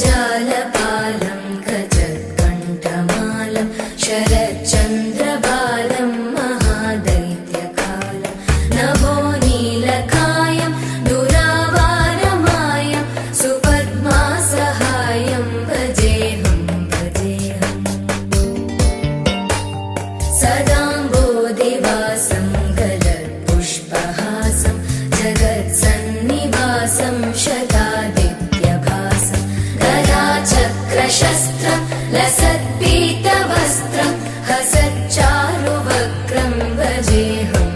जगज्जालपालं गजत्कण्ठमालं शरच्चन्द्रबालं महादैत्यकालं नभोनीलकायं दुरावारमायं सुपद्मासहायं भजेऽहं सदाम्बोधिवासं गलत्पुष्पहासं जगत्सन्निवासं शतादित्यभासं गदाचक्रशस्त्रं लसत्पीतवस्त्रं हसच्चारुवक्त्रं भजेऽहं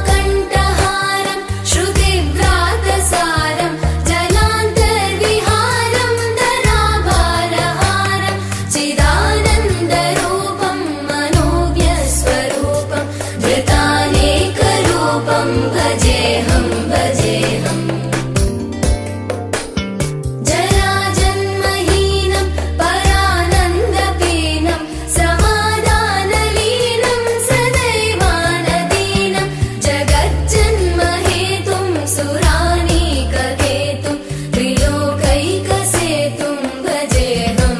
रमाकण्ठहारं श्रुतिव्रातसारं जलान्तर्विहारं धराभारहारं चिदानन्दरूपं मनोज्ञस्वरूपं धृतानेकरूपं भजेऽहं जराजन्महीनं परानन्दपीनं समाधानलीनं सदैवानदीनं जगज्जन्महेतुं सुरानीककेतुं त्रिलोकैकसेतुं भजेऽहं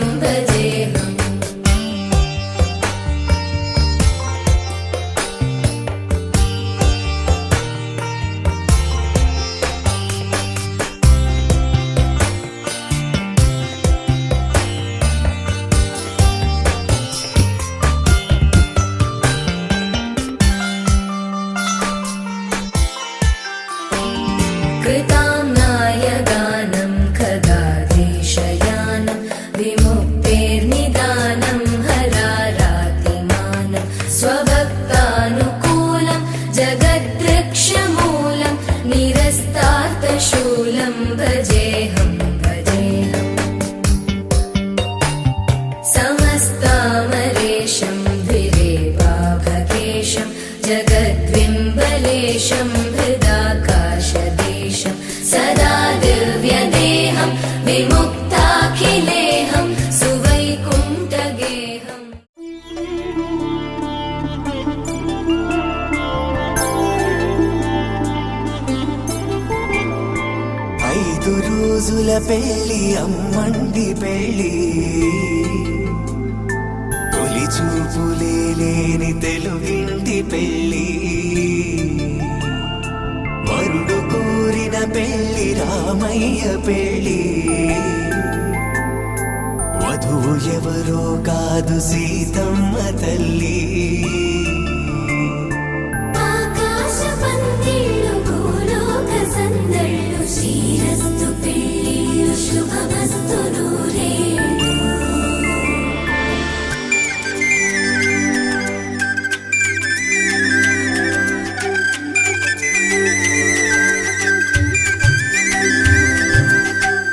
कृताम्नायगानं खगाधीशयानं विमुक्तेर्निदानं हरारातिमानं स्वभक्तानुकूलं जगद्वृक्षमूलं निरस्तार्थशूलं भजेऽहं समस्तामरेशं द्विरेवाभकेशं जगद्विम्बलेशं हृदाकाशदेशं सदा दिव्यदेहं विमुक्ताखिलेहं सुवैकुण्ठगेहम् ఐదు రోజుల పెళ్లి అమ్మండి పెళ్లి తొలి చూపులే లేని తెలుగింటి పెళ్లి వరుడు కోరిన పెళ్లి రామయ్య పెళ్లి వధువు ఎవరో కాదు సీతమ్మ తల్లి ఆకాశ పందిళ్ళు భూలోక సందళ్ళు శ్రీరస్తు పెళ్ళిళ్ళు శుభమస్తు నూరేళ్ళు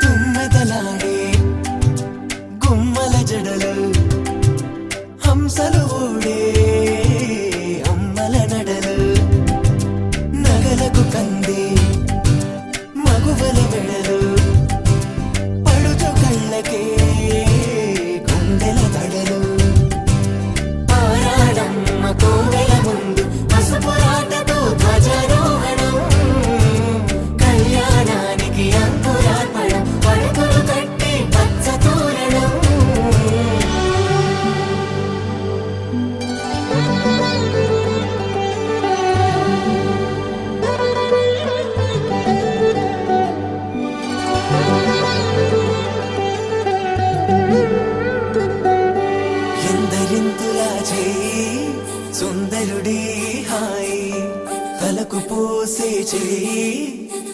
తుమ్మెదలాడే గుమ్మల జడలు హంసలు ఓడే అమ్మల నడలు నగలకు కంది మగువల వెడలు పడుచు కళ్ళకే చేయి సుందరుడి హాయి తలకు పోసే చేయి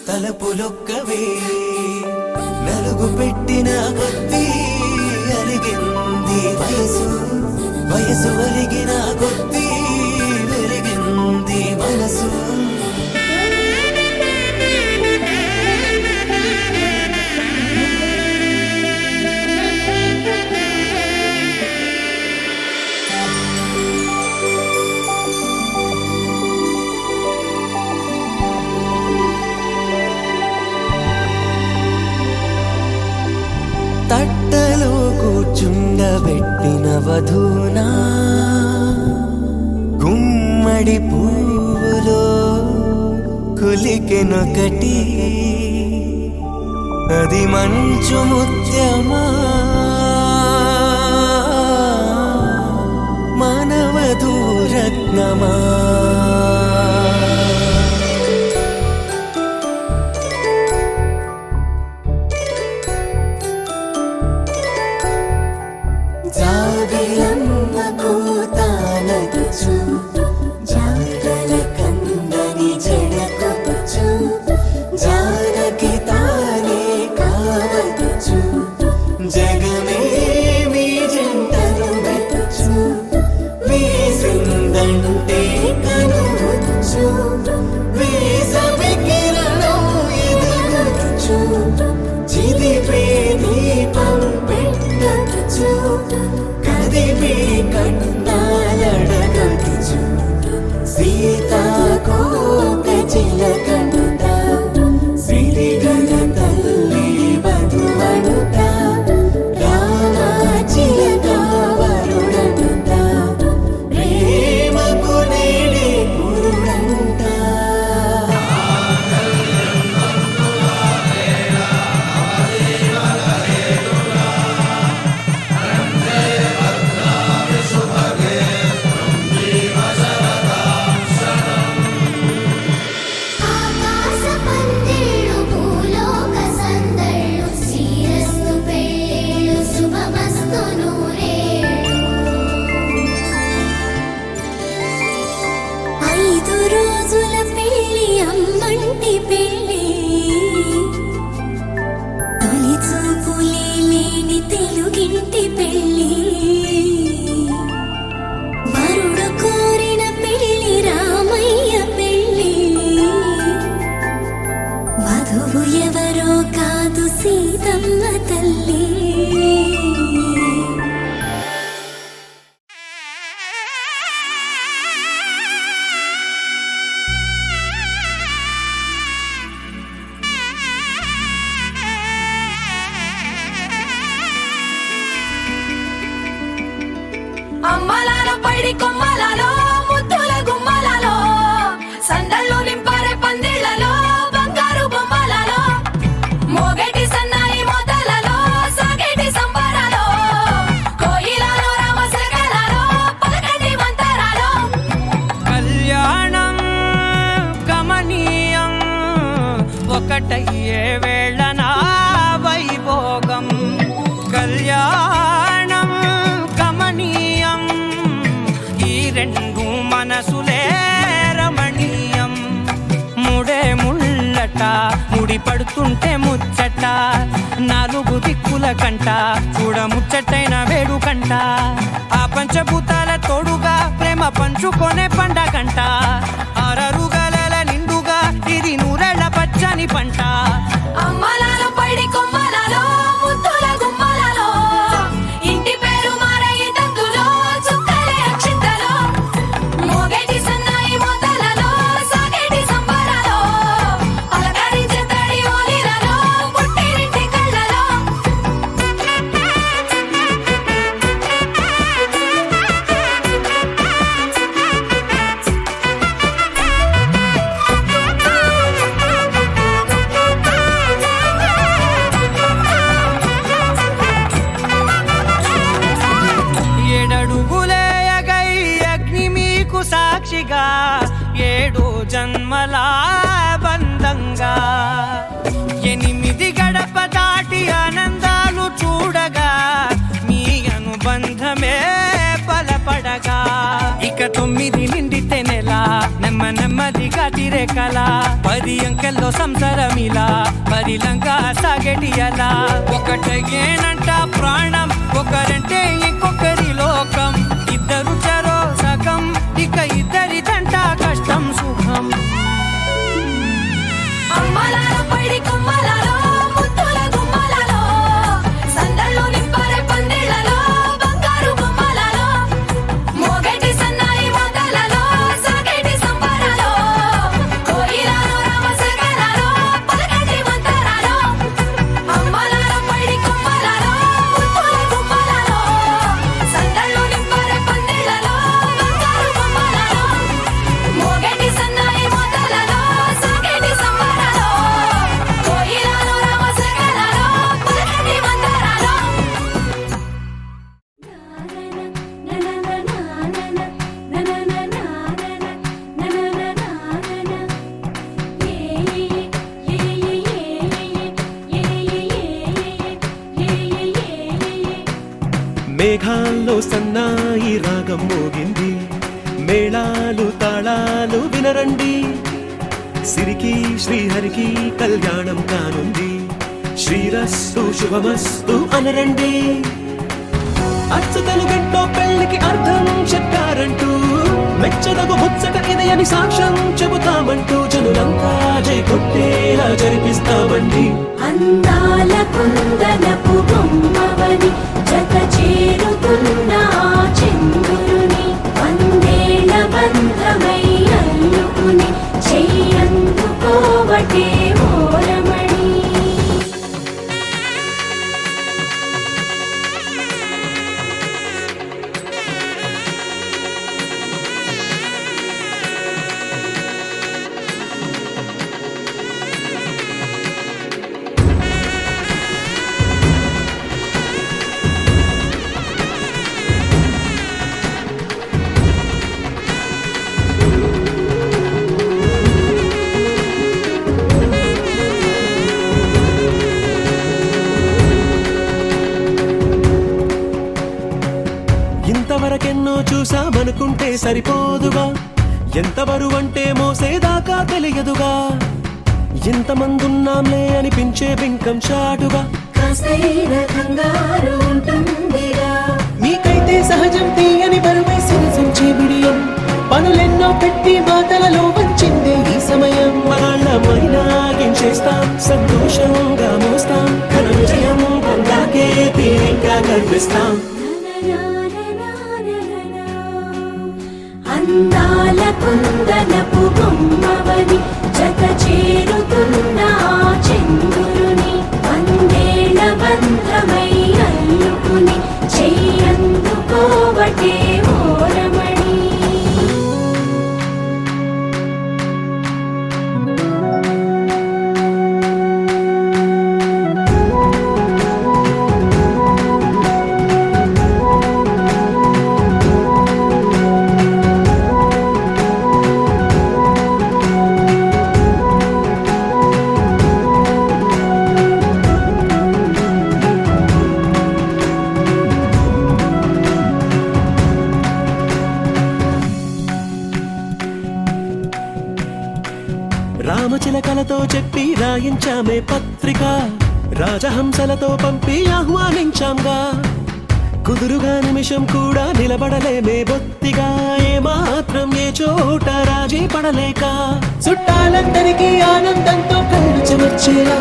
తలపులొక్కవే నలుగు పెట్టిన కొద్దీ అలిగింది వయసు వయసు అలిగిన కొద్దీ వెలిగింది మనసు తట్టలో కూర్చుండబెట్టిన వధూనా గుమ్మడి పువ్వులో కులికెనొకటి అది మంచు ముత్యమా మానవధూరత్నమా జాబిలమ్మ కూతానదుచు జాడల కందని జడకొచ్చు జానకి తానే కావదుచు జగమే మీ జంటను వెతుచు వీసిందంటే కనువచ్చు వీసవి కిరణం ఎదుగుచు చిదిపే దీపం పెట్టచ్చు కదిపే కన్నాలడగచ్చు సీతాకోక చిలకనుట సిరిగల తల్లి వధువనుట రామ చిలక వరుడనుట ప్రేమకు నేడే పురుడంట ఆకాశ పందిళ్ళు భూలోక సందళ్ళు శ్రీరస్తు పెళ్ళిళ్ళు శుభమస్తు నూరేళ్ళు 5 రోజుల పెళ్ళి అమ్మంటి పెళ్ళి తొలి చూపులే లేని తెలుగింటి పెళ్ళి వరుడు కోరిన పెళ్ళి రామయ్య పెళ్ళి వధువు ఎవరో కాదు సీతమ్మ తల్లి అమ్మలాలో పైడి కొమ్మలలో ముద్దుల గుమ్మలలో సందళ్ళు నింపారే పందిళ్లలో బంగారు బొమ్మలలో మోగేటి సన్నాయి మోతలలో సాగేటి సంబరాలో కోయిలలో రామశకలలో పలకటి మంతరాలో కళ్యాణం గమనీయం ఒకటయ్యే వేళనా వైభోగం కళ్యాణం గమనీయం ఈ రెండు మనసులే రమణీయం ముడే ముళ్ళట ముడి పడుతుంటే ముచ్చట 4 దిక్కుల కంట చూడ ముచ్చటైన వేడుకంట ఆ పంచభూతాల తోడుగా ప్రేమ పంచుకొనే పండగంట అరరుగలల నిండుగా ఇది నూరెళ్ళ పచ్చని పంట అమ్మలాలో పైడి కొమ్మలలో ముద్దుల గుమ్మలలో ఇంటి పేరు మారయి తందులో చుక్కలే అక్షింతలో మోగేటి సన్నాయి మోతలలో సాగేటి సంబరాలో అలకరించే తడి ఓలిలలో పుట్టినింటి కళ్ళలో సాక్షిగా 7 జన్మల బంధంగా 8 గడప దాటి ఆనందాలు చూడగా మీ అనుబంధమే బలపడగా కల 10 అంకెల్లో సంసారమిలా పరిలంగా సాగేటియలా ఒకటేనంట ప్రాణం ఒకరంటే ఇంకొకరి లోకం ఇద్దరు చరో సగం ఇక ఇద్దరిదంట కష్టం సుఖం అమ్మలాలో పడి కొమ్మలాలో ముత్తుల గుమ్మలాలో సందళ్ళు నింపరే పందిళ్ళలో బంగారు బొమ్మలాలో మోగేటి సన్నాయి మోతలలో సాగేటి సంబరాలో కోయిలాలో రామసగనాలో పలకటి మంతరాలో అమ్మలాలో పడి కొమ్మలాలో ముత్తుల గుమ్మలాలో సందళ్ళు నింపరే పందిళ్ళలో బంగారు బొమ్మలాలో మోగేటి సన్నాయి మోతలలో సాగేటి సంబరాలో కోయిలాలో రామసగనాలో పలకటి మంతరాలో మేఘాల్లో సన్నాయి రాగం మోగింది మేళాలు తాళాలు వినరండి సిరికి శ్రీహరికి కళ్యాణం కానుంది శ్రీరస్తు శుభమస్తు అనరండి అచ్చతలు గంటో పెళ్లికి అర్థం చెప్పారంటూ మెచ్చదగు ముచ్చట ఇది అని సాక్ష్యం చెబుతామంటూ జనులంతా జై కొట్టేలా జరిపిస్తామండి అందాల కుందనపు బొమ్మవని జత చేరుతున్న ఆ చంద్రుని వందేళ్ల బంధమై అల్లుకుని చెయ్యందుకోవటే ఓరమణి ఇంతవరకెన్నో చూసామనుకుంటే సరిపోదుగా ఎంత బరువంటే మోసేదాకా తెలియదుగా ఇంతమందున్నాంలే అనిపించే బింకం చాటుగా కాస్తైన కంగారు ఉంటుందిగా మీకైతే సహజం తీయని బరువే సిరసించే బిడియం పనులెన్నో పెట్టి మాటలలో వంచిందే ఈ సమయం వాళ్ళమైనా గించేస్తాం సంతోషంగా మోస్తాం ఘన విజయం పొందాకే తీరిగ్గా కనిపిస్తాం అందాల కుందనపు బొమ్మవని జత చేరుతున్న ఆ చంద్రుని వందేళ్ల బంధమై అల్లుకుని చెయ్యందుకోవటే ఓరమణి రామచిలకలతో చెప్పి రాయించామే పత్రిక రాజహంసలతో పంపి ఆహ్వానించాంగా కుదురుగా నిమిషం కూడా నిలబడలేమే బొత్తిగా ఏ మాత్రం ఏ చోట రాజీ పడలేక చుట్టాలందరికీ ఆనందంతో కళ్ళు చెమర్చేలా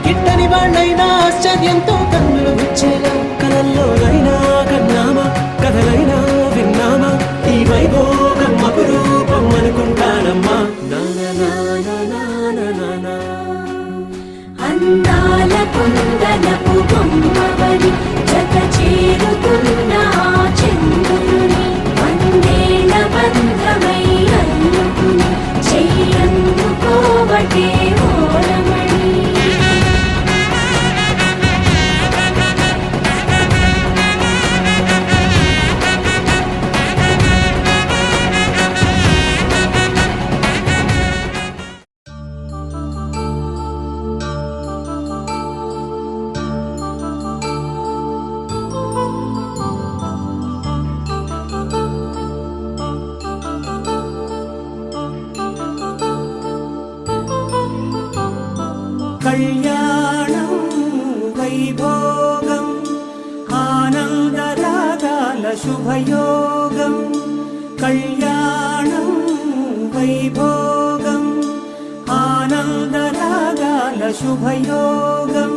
గిట్టని వాళ్ళైనా ఆశ్చర్యంతో కన్నులు వచ్చేలా కలల్లోనైనా కన్నామా కథలైనా విన్నామా ఈ వైభోగం అపురూపం అనుకుంటానమ్మా అందాల కుందనపు బొమ్మవని జత చేరుతున్న ఆ చంద్రుని వందేళ్ల బంధమై అల్లుకుని చెయ్యందుకోవటే ఓరమణి శుభయోగం కళ్యాణం వైభోగం ఆనందరాగాల శుభయోగం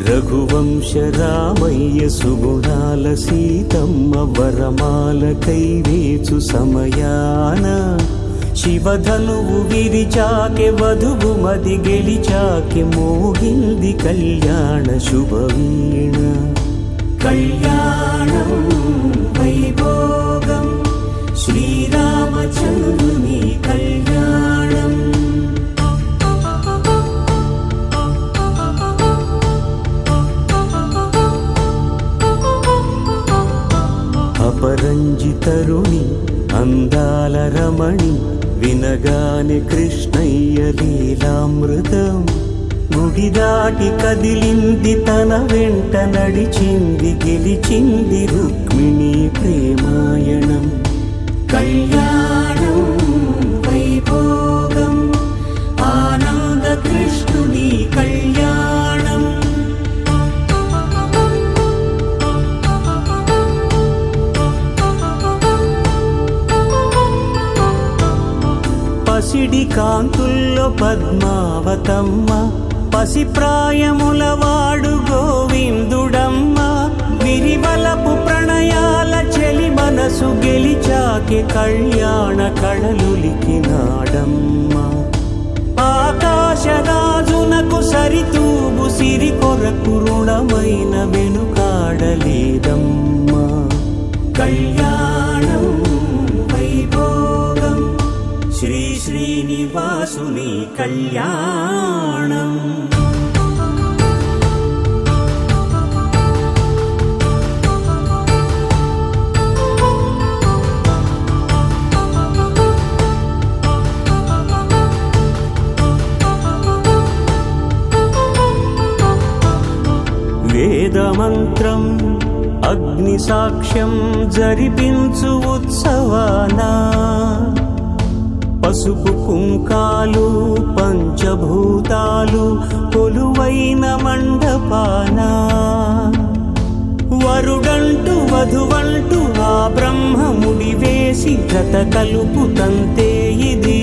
రఘువంశ రామయ్య సుగుణాల సీతమ్మ వరమాల కైవేచు సమయాన శివధనువు విరిచాకె వధువు మది గెలిచాకె మోగింది కళ్యాణ శుభవీణ కళ్యాణం వైభోగం శ్రీరామచంద్రుని కళ్యాణం అపరంజి తరుణి అందాల రమణి వినగానే కృష్ణయ్య లీలామృతం గుడి దాటి కదిలింది తన వెంట నడిచింది గెలిచింది రుక్మిణి ప్రేమాయణం కళ్యాణం వైభోగం ఆనంద కృష్ణుని కళ్యాణం పసిడి కాంతుల్లో పద్మావతమ్మ పసిప్రాయముల వాడు గోవిందుడమ్మ విరివలపు ప్రణయాల చెలి మనసు గెలిచాకె కళ్యాణ కళలులికినాడమ్మ ఆకాశరాజునకు సరితూబు సిరి కొరకు రుణమైన వెనుకాడలేదమ్మ కళ్యాణం వైభోగం శ్రీ శ్రీనివాసుని కళ్యాణం వేదమంత్రం అగ్ని సాక్ష్యం జరిపించు ఉత్సవానా పసుపు కుంకాలు పంచభూతాలు కొలువైన మండపాన వరుడంటూ వధువంటూ ఆ బ్రహ్మముడి వేసి జత కలుపుతంతే ఇది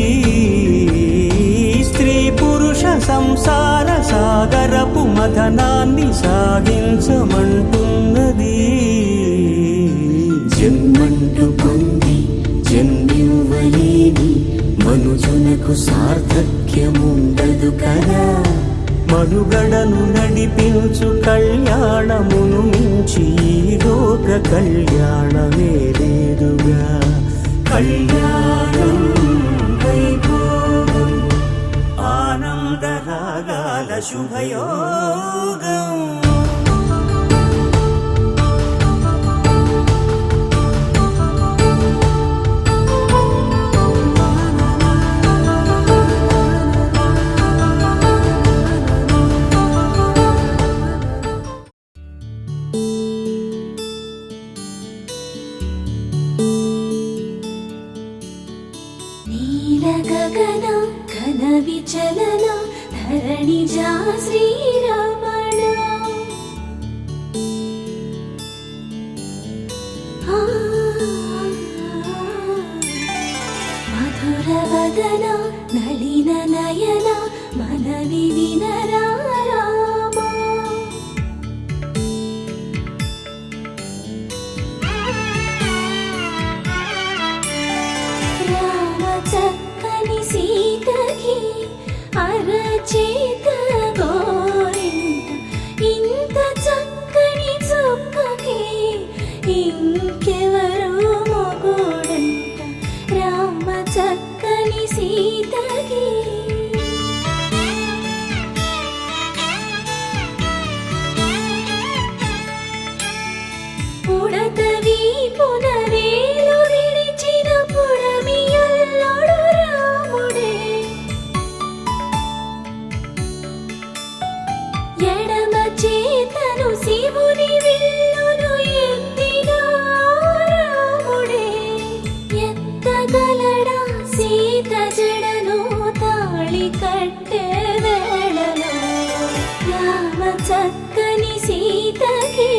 స్త్రీ పురుష సంసార సాగరపు మథనాన్ని సాగించమంటున్నది జన్మంటూ పొంది జన్మివ్వలేని మనుజునకు సార్థక్యముండదు కదా మనుగడను నడిపించు కళ్యాణమును మించి ఈ లోక కళ్యాణమే లేదుగా కళ్యాణం వైభోగం ఆనందరాగాల శుభయోగం గగన ఘన విచలన ధరణిజా శ్రీరమణ మధుర వదన నళిన నయన మనవి వినరా చక్కని సీతకి అరచేత గోరింట ఇంత చక్కని చుక్కకి ఇంకెవరు మొగుడంట రామ చక్కని సీతకి ఉడత వీపున వేలు విడిచిన పుడమియల్లోడు రాముడే ఎడమ చేతను శివుని విల్లును ఎత్తిన రాముడే ఎత్తగలడా సీత జడను తాళి కట్టే వేళలో రామ చక్కని సీతకి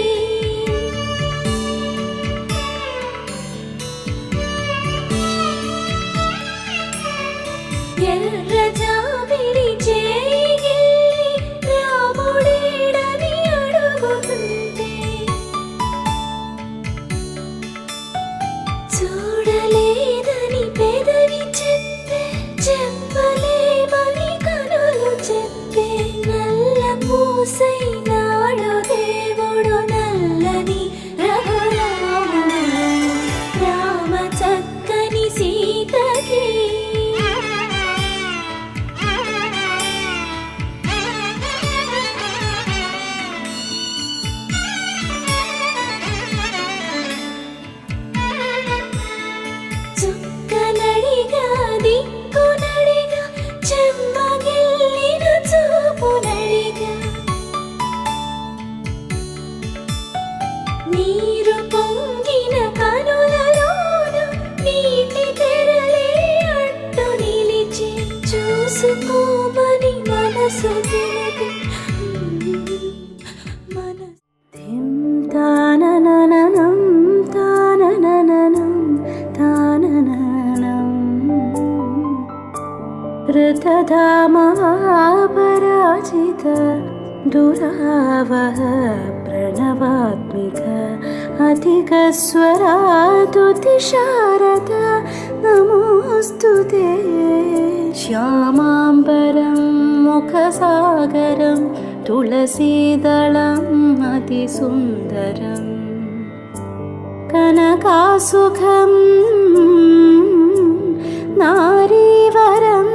तदामवापराजित दुरावह प्रणवात्मिक अधिकस्वरातुतिशारद नमोऽस्तु ते श्यामाम्बरं मुखसागरं तुलसीदलम् अतिसुन्दरम् कनकासुखं नारीवरं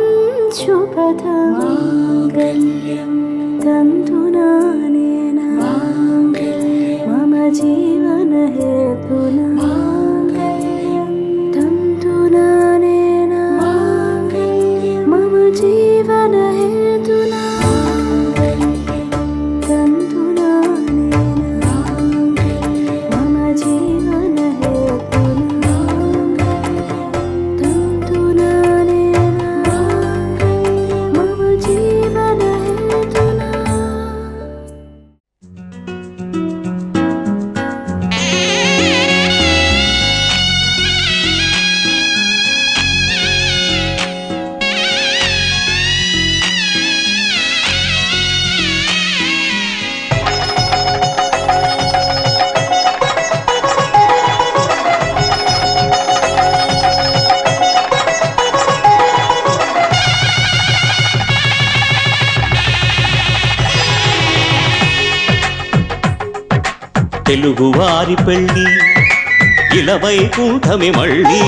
शुभदं माङ्गल्यं तन्तुनानेन मम जीवनहेतुना माङ्गल्यं तन्तुनानेन मम जीवनहेतुना तन्तुनानेन मम जीवनहेतुना तन्तुनानेन मम जीवनहेतुना। తెలుగువారి పెళ్ళి ఇలవైకుంఠమే మళ్ళీ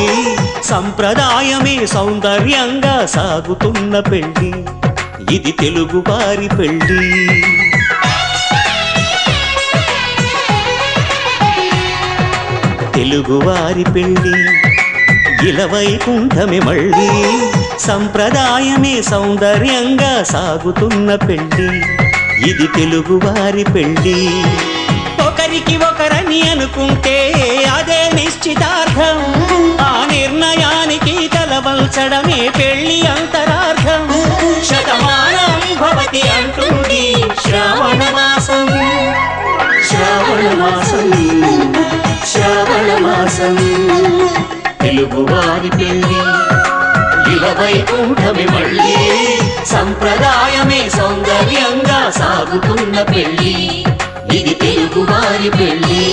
సంప్రదాయమే సౌందర్యంగా సాగుతున్న పెళ్ళి ఇది తెలుగువారి పెళ్ళి తెలుగువారి పెళ్ళి ఇలవైకుంఠమే మళ్ళీ సంప్రదాయమే సౌందర్యంగా సాగుతున్న పెళ్ళి ఇది తెలుగువారి పెళ్ళి ఒకరికి ఒకరని అనుకుంటే అదే నిశ్చితార్థం ఆ నిర్ణయానికి తలవంచడమే పెళ్లి అంతరార్థం శతమానం భవతి అంటుంది శ్రావణ మాసం శ్రావణ మాసం శ్రావణ మాసం తెలుగువారి పెళ్లి ఇలవైకుంఠమే మళ్ళీ సంప్రదాయమే సౌందర్యంగా సాగుతున్న పెళ్లి ఇది తెలుగువారి పెళ్ళి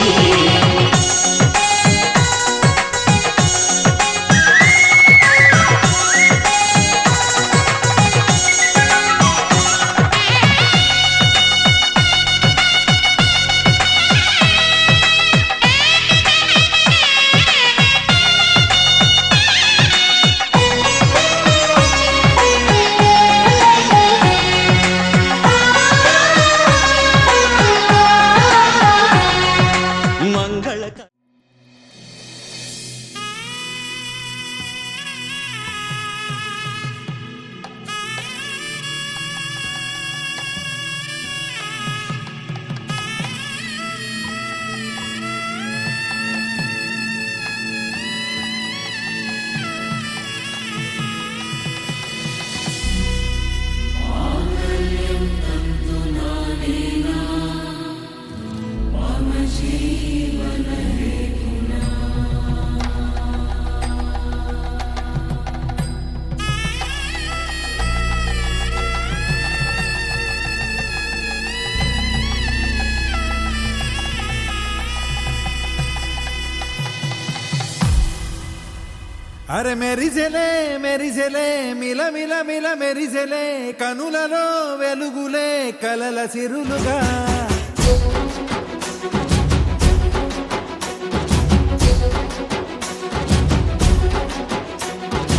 అరే మెరిసెలే మెరిసెలే మిల మిల మిల మెరిసెలే కనులలో వెలుగులే కలల సిరులుగా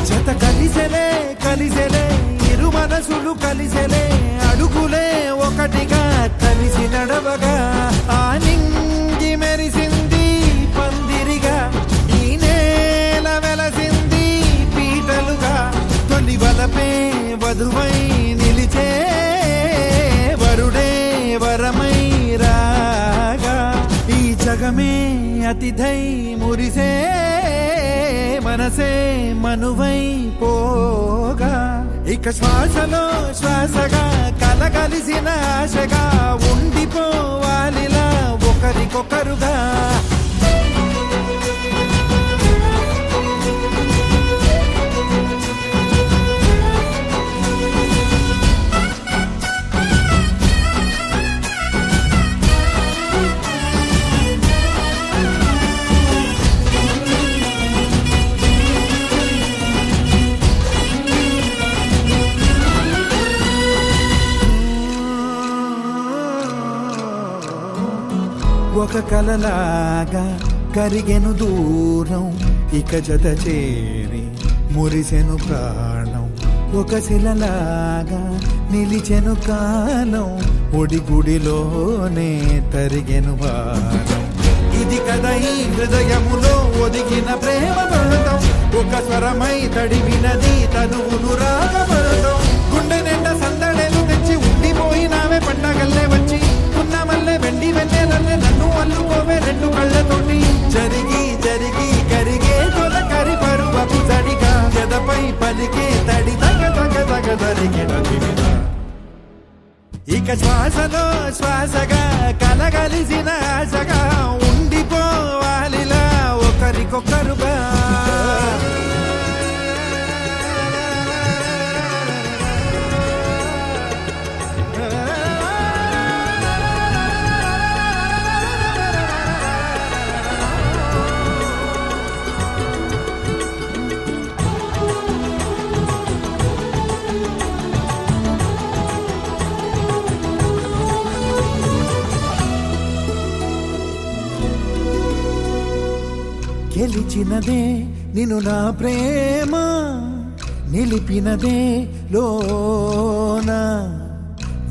జత కలిసెలే కలిసెలే ఇరు మనసులు కలిసెలే అడుగులే ఒకటిగా కలిసి నడవగా ఆ నింగి మెరిసింది పందిరిగా ఈ నేల వెలసింది పీటలుగా తొలి వలపే వధువై నిలిచే వరుడే వరమై రాగా ఈ జగమే అతిథై మురిసే మనసే మనువై పోగా ఇక శ్వాసలో శ్వాసగా కలగలిసిన ఆశగా ఉండిపోవాలిలా ఒకరికొకరుగా ఒక కలలాగా కరిగెను దూరం ఇక జత చేరి మురిసెను ప్రాణం ఒక శిలలాగా నిలిచెను కాలం ఒడిగుడిలోనే తరిగెను వారం ఇది కదా ఈ హృదయములో ఒదిగిన ప్రేమ బంధం ఒక స్వరమై తడివినది తనువును రాగబంధం గుండె నిండా సందడేలు తెచ్చి ఉండిపోయినావే పండగల్లే వచ్చి ఉన్న మల్లె వెండి వెన్నెలల్లే నన్ను అల్లుకోవే రెండు కళ్ళతోటి జరిగి జరిగి కరిగే తొల కరి పరువపు జడిగా ఎదపై పలికే తడి తగ తగ తగ తరిగిన తిరిగా ఇక శ్వాసలో శ్వాసగా కలగలిసిన ఆశగా ఉండిపోవాలిలా ఒకరికొకరుగా గెలిచినదే నిన్ను నా ప్రేమ నిలిపినదే లోన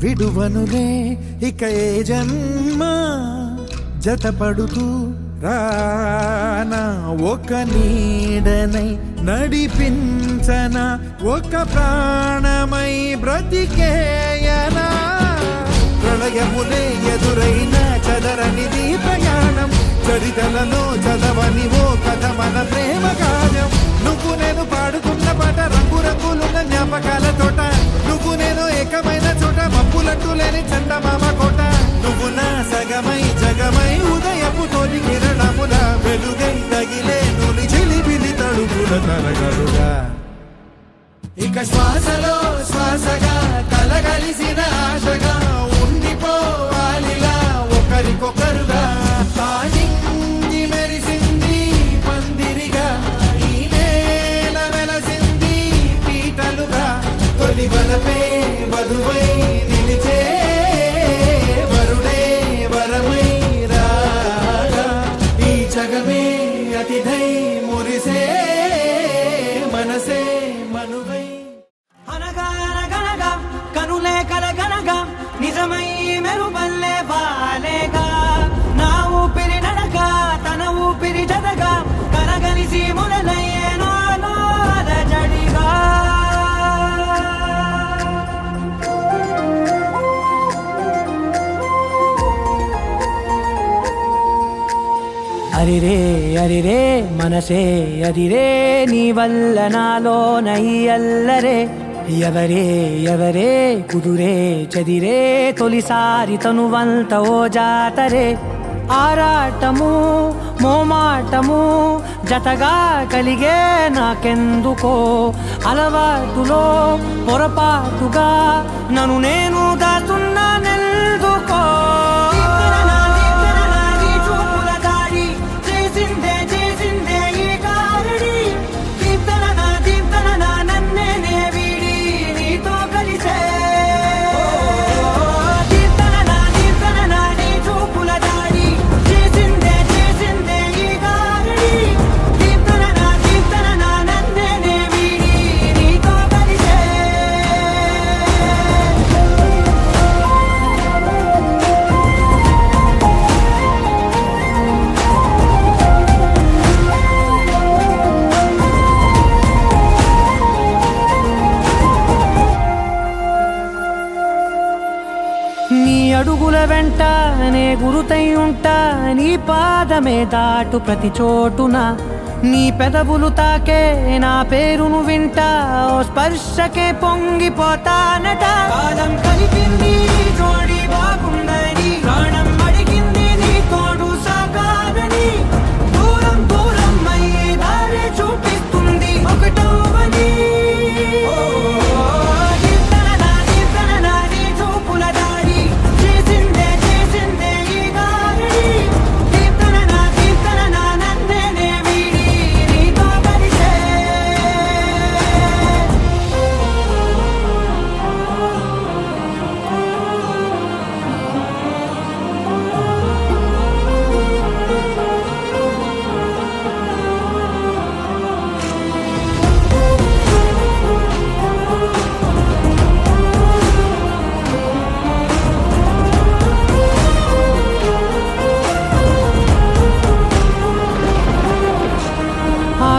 విడువనులే ఇక ఏ జన్మ జతపడుతూ రానా ఒక నీడనై నడిపించన ఒక ప్రాణమై బ్రతికేయనా ప్రళయములే ఎదురైన చదరనిది ప్రయాణం చరితలలో చదవని ఓ కథ మన ప్రేమ కార్యం నువ్వు నేను పాడుకున్న పాట రంగు రంగులున్న జ్ఞాపకాల తోట నువ్వు నేను ఏకమైన చోట మబ్బులంటూ లేని చందమామ కోట నువ్వు నా సగమై జగమై ఉదయపు తోలి కిరణముల వెలుగై తగిలే నులి చిలిపిలి తడుపుల తరగలుగా ఇక శ్వాసలో శ్వాసగా కలగలిసిన ఆశగా ఉండిపోవాలిలా ఒకరికొకరుగా ఆడింది మెరిసింది పందిరిగా ఈ నేల వెలసింది పీటలుగా తొలి వలపే వధువై నిలిచే వరుడే వరమై రాగా ఈ జగమే అతిథై మురిసే మనసే మనువై అనగా అనగనగా కనులే కలగనగా నిజమై మెరుపల్లే బాలేగా నా ఊపిరి నడక తన ఊపిరి జతగా కలగలిసి మొదలయ్యేనో జడిగా అరిరే అరిరే మనసే అరిరే నీ వల్ల నాలో నయ్యల్లరే ఎవరే ఎవరే కుదురే చదిరే తొలిసారి తనువంత ఓ జాతరే ఆరాటము మోమాటము జతగా కలిగే నాకెందుకో అలవాటులో పొరపాటుగా నన్ను నేను దాచున్నానెందుకో అడుగుల వెంట నే గురుతై ఉంటా నీ పాదమే దాటు ప్రతి చోటున నీ పెదవులు తాకే నా పేరును వింటా ఓ స్పర్శకే పొంగిపోతానట కాలం కలిపింది జోడి బాగుందని ప్రాణం అడిగింది నీ తోడు సాగాలని దూరం దూరం అయ్యే దారి చూపిస్తుంది ఒకటవని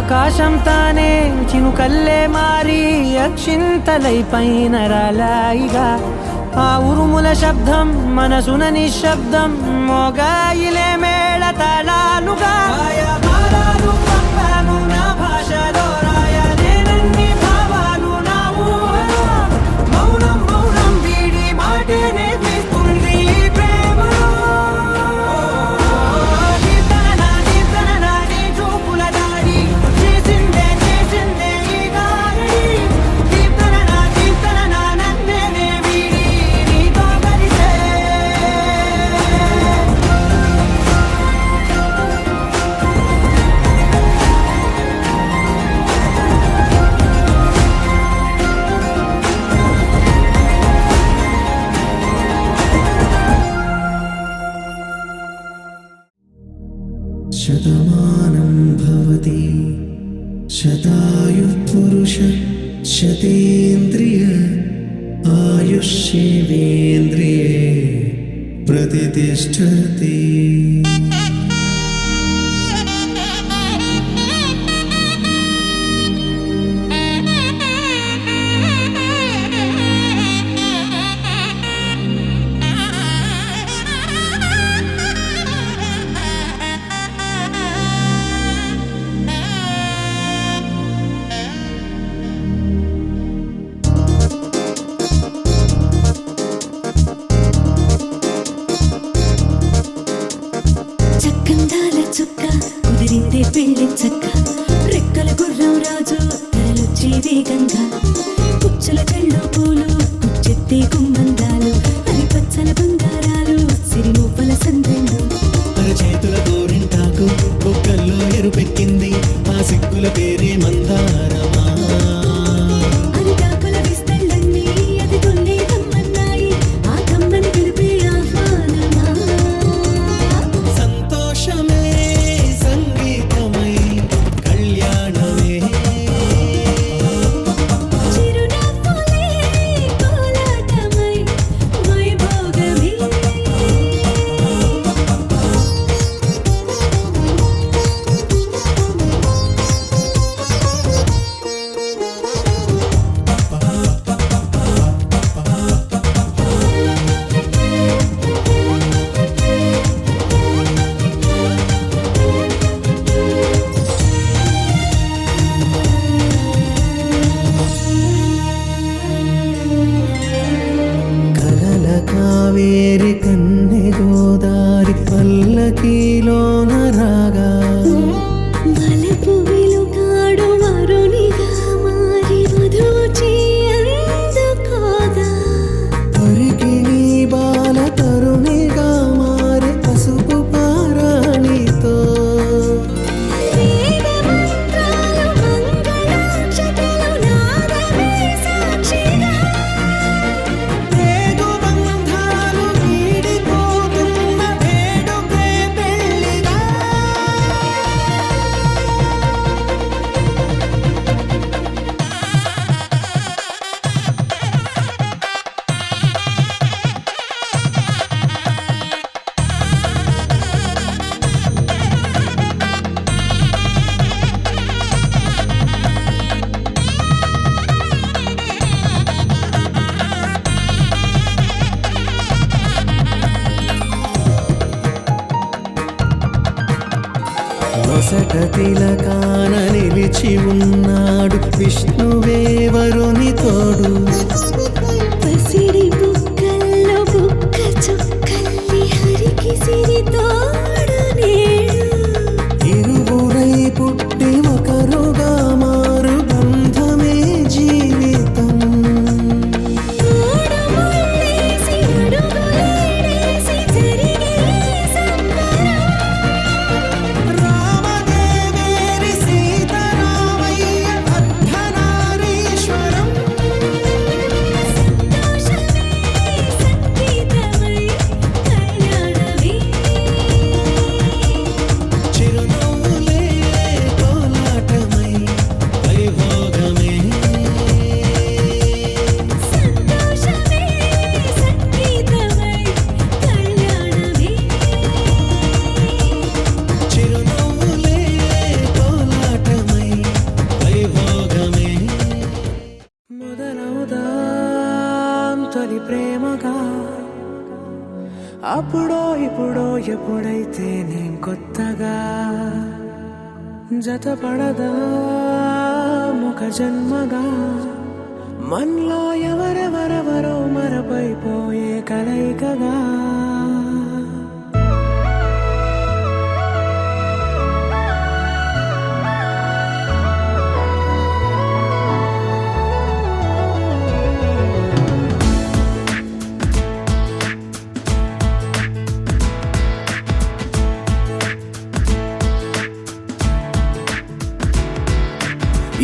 ఆకాశం తానే చినుకల్లే మారి అక్షింతలై పైన రాలాయిగా ఆ ఉరుముల శబ్దం మనసున నిశ్శబ్దం మోగాయిలే మేళ తాళాలుగా నా భాషలో రాయలేనన్ని భావాలు నా ఊహలో మౌనం మౌనం వీడి మాటే నేర్పిస్తుంది ప్రేమలో నీ చూపుల దాడి చేసిందే ఈ గారడి దీప్తన నన్నే వీడి నీతో కలిసే శతమానం భవతి శతాయుః పురుష శతేంద్రియ ఆయుష్యేంద్రియే ప్రతిష్టతి. చక్కందాల చుక్క కుదిరిందే పెళ్లి చక్క రెక్కల గుర్రం రాజు తరలొచ్చే వేగంగా కుచ్చుల చెళ్ళు పూలు కుచ్చెత్తే గుమ్మందాలు అరి పచ్చల బంగారాలు సిరిమూపల సందెళ్ళు చేతుల గోరింటాకు బొక్కల్లో ఎరుపెక్కింది ఆ సిగ్గుల పేరే మందారమా. అరిటాకుల విస్తళ్ళన్నీ అది కొన్నే కమ్మన్నాయి ఆ కమ్మని పిలిపే ఆహ్వానమా సంతోషమే సంగీతమై కళ్యాణమే చిరునవ్వులే కోలాటమై వైభోగమే కలల కావేరి కన్నె గోదారి పల్లకీలోన రాగా వలపు వెలుగాడు వరునిగా మారి వధూచి అందుకోగా తొరికి నీ బాల తరుణిగా మారి పసుపు పారాణితో వేద మంత్రాలు మంగళాక్షతలు నాదమే సాక్షిగా రేగు బంధాలు వీడిపోతున్న వేడుకే పెళ్లిగా. నొసట తిలకాన నిలిచి ఉన్నాడు విష్ణువే వరుని తోడు. పసిడి బుక్కల్లో బుక్క చుక్కల్లి హరికి సిరి తోడు నేడు ఇరువురై పుట్టి ఒకరుగా మారు బంధమే జీవితం. తోడు ముళ్ళేసి అడుగులేసి జరిగే సంబరం రామదేవేరి సీతారామయ్య అర్ధనారీశ్వరం. సంతోషమే సంగీతమై కళ్యాణమే అప్పుడో ఇప్పుడో ఎప్పుడైతే నేను కొత్తగా జతపడదా ముఖ జన్మగా మనలో ఎవరెవరెవరో మరపైపోయే కలయికగా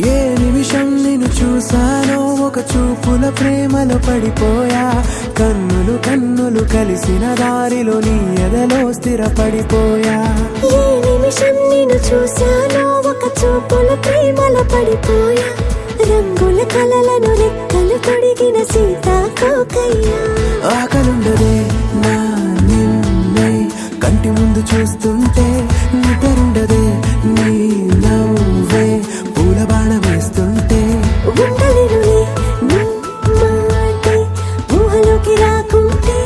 ఏ నిమిషం నిన్ను చూసానో ఒక చూపుల ప్రేమలో పడిపోయా కన్నులు కన్నులు కలిసిన దారిలో నీ ఎదలో స్థిరపడిపోయా ఏ నిమిషం నిన్ను చూశానో ఒక చూపుల ప్రేమలో పడిపోయా రంగుల కలలను రెక్కలు తొడిగిన సీతాకోకయ్యా ఆకలుండదే నా నిన్నే కంటి ముందు చూస్తుంటే నిద్రుండదే నీ నవ్వే పూల బాణ వేస్తుంటే ఉండలేనులే నీ మాటే ఊహలోకి రాకుంటే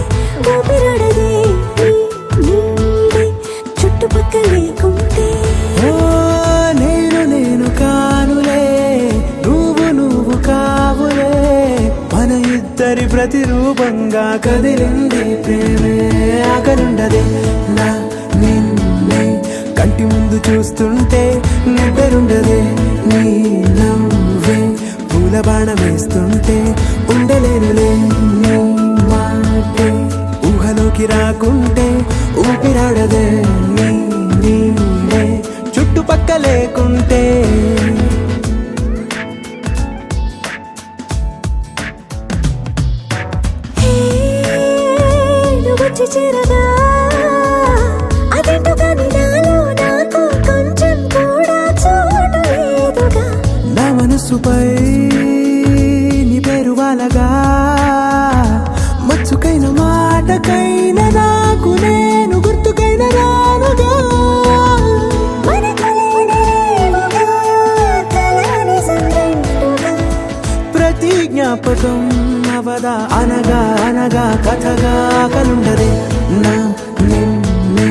ఊపిరాడదే నీ నీడే చుట్టుపక్కల లేకుంటే ఓ నేను కానులే నువ్వు కావులే మన ఇద్దరి ప్రతిరూపంగా కదిలింది ప్రేమే ఆకలుండదే నా నిన్నే కంటి ముందు చూస్తుంటే నిద్రుండదే నీ నవ్వే పూల బాణ వేస్తుంటే ఉండలేనులే నీ మాటే ఊహలోకి రాకుంటే ఊపిరాడదే నీ నీడే చుట్టుపక్క లేకుంటే హే నువ్వు వచ్చి చేరగా అదేంటో కానీ నాలో నాకు కొంచెం కూడా చోటు లేదుగా నా మనసుపై నీ పేరు వాలగా మచ్చుకైన మాటకైన నాకు నేను గుర్తుకైన రానుగా మనకులేనిరేవుగా కలని సంరెండుగా ప్రతి జ్ఞాపకం అవదా అనగా అనగా కథగా కలుండదే నా నిన్నే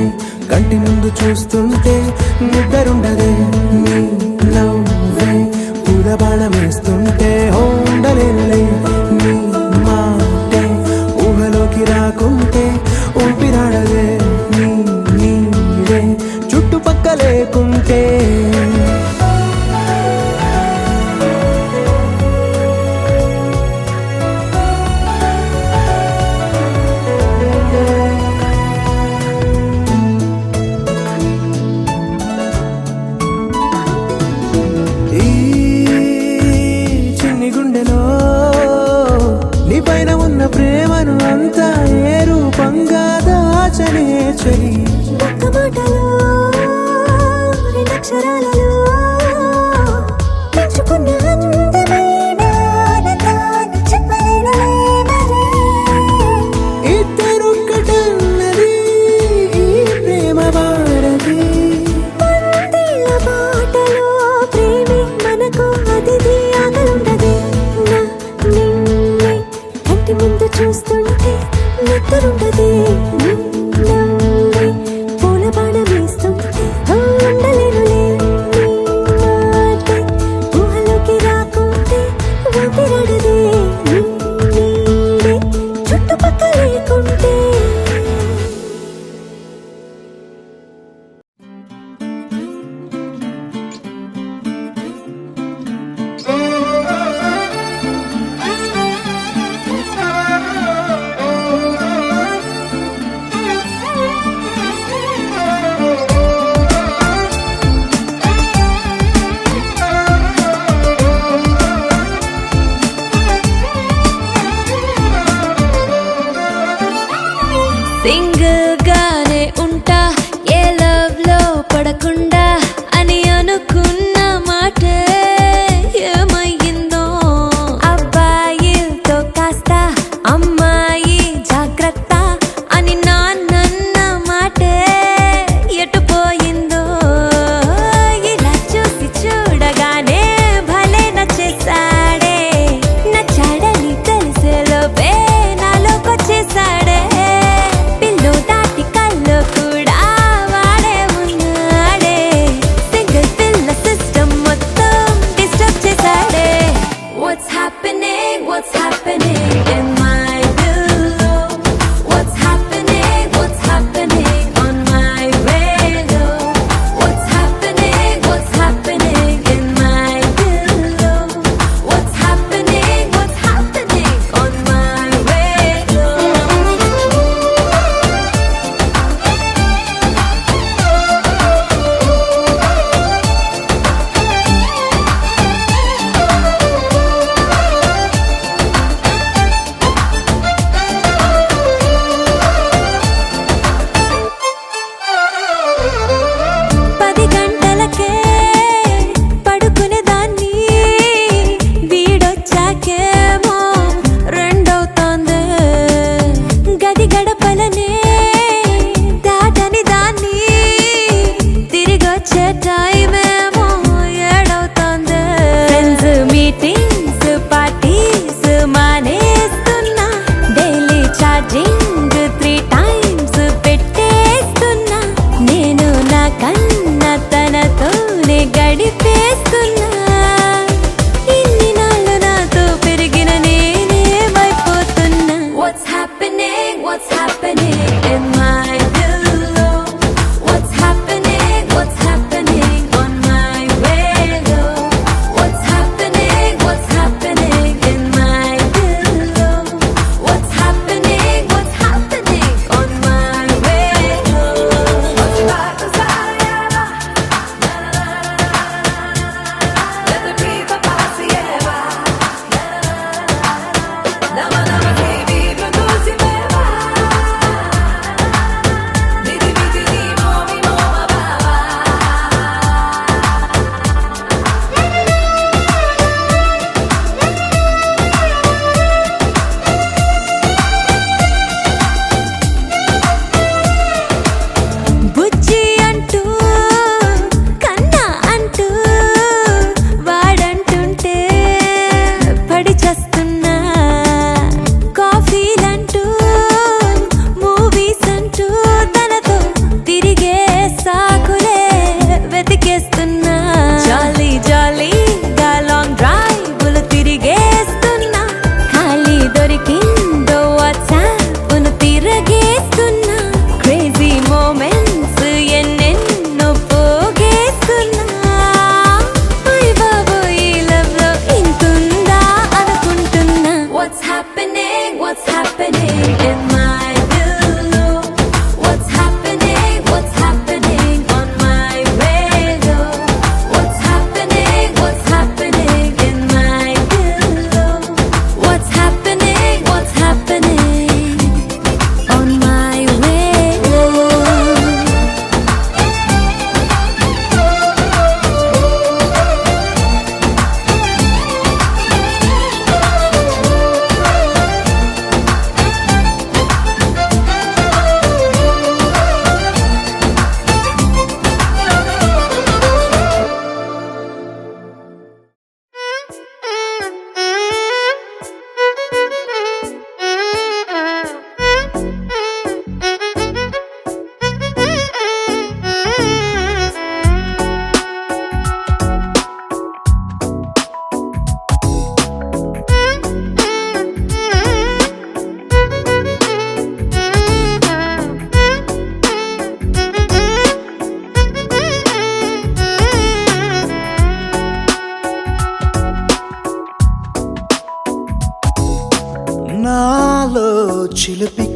కంటి ముందు చూస్తుంటే నిద్రుండదే నీ నవ్వే పూల బాణం వేస్తుంటే ఉండలేనులే నీ మాటే ఊహలోకి రాకుంటే ఊపిరాడదే నీ నీడే చుట్టుపక్క లేకుంటే ఈ చిన్ని గుండెలో నీ పైన ఉన్న ప్రేమను అంతా ఏ రూపంగా దాచనే చలి ఒక్క మాటలో రెండక్షరాలలో పెంచుకున్న అందమైన ఆనందాన్ని చెప్పలేనులే మరి. ఇద్దరొక్కటన్నది ఈ ప్రేమ వారది వందేళ్ల బాటలో ప్రేమే మనకు అతిథి ఆగలుండదే నా నిన్నే కంటి ముందు చూస్తుంటే నిద్రుండదే నీ నవ్వే పూల బాణ వేస్తుంటే ఉండలేనులే నీ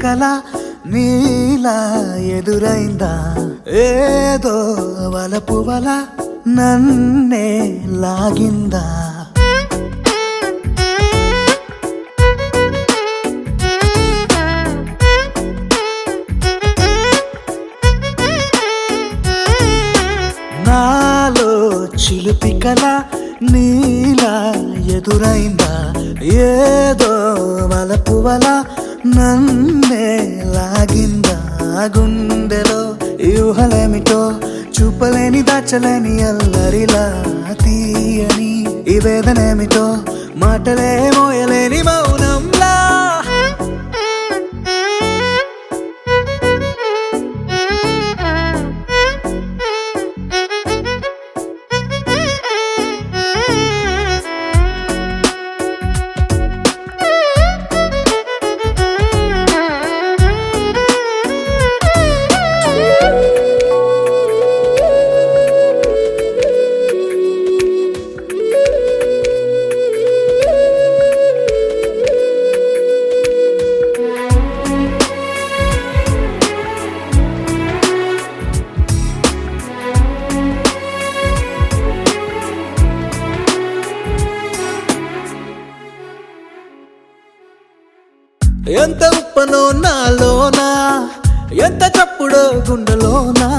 కల నీలా ఎదురైందా ఏదో వలపు వల నన్నే లాగిందా నాలో చిలిపి కల నీలా ఎదురైందా ఏదో వలపు వల నన్నే లాగిందా గుండెలో ఊహలేమిటో చూపలేని దాచలేని అల్లరిలా తీయని ఈ వేదనేమిటో మాటలే మోయలేని మౌనంలా ఎంత ఉప్పనో నాలోనా ఎంత చప్పుడో గుండెలోనా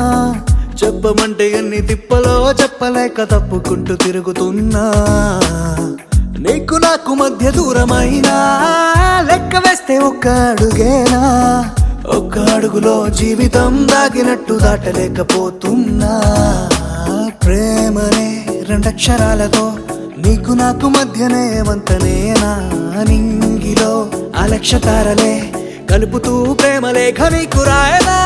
చెప్పమంటే ఎన్ని తిప్పలో చెప్పలేక తప్పుకుంటూ తిరుగుతున్నా నీకు నాకు మధ్య దూరమైనా లెక్క వేస్తే ఒక్క అడుగేనా ఒక్క అడుగులో జీవితం దాగినట్టు దాటలేకపోతున్నా ప్రేమనే రెండక్షరాలతో నీకు నాకు మధ్యనే వంతనేనా నింగిలో అలక్ష తారలే కలుపుతూ ప్రేమ లేఖ నీకు రాయనా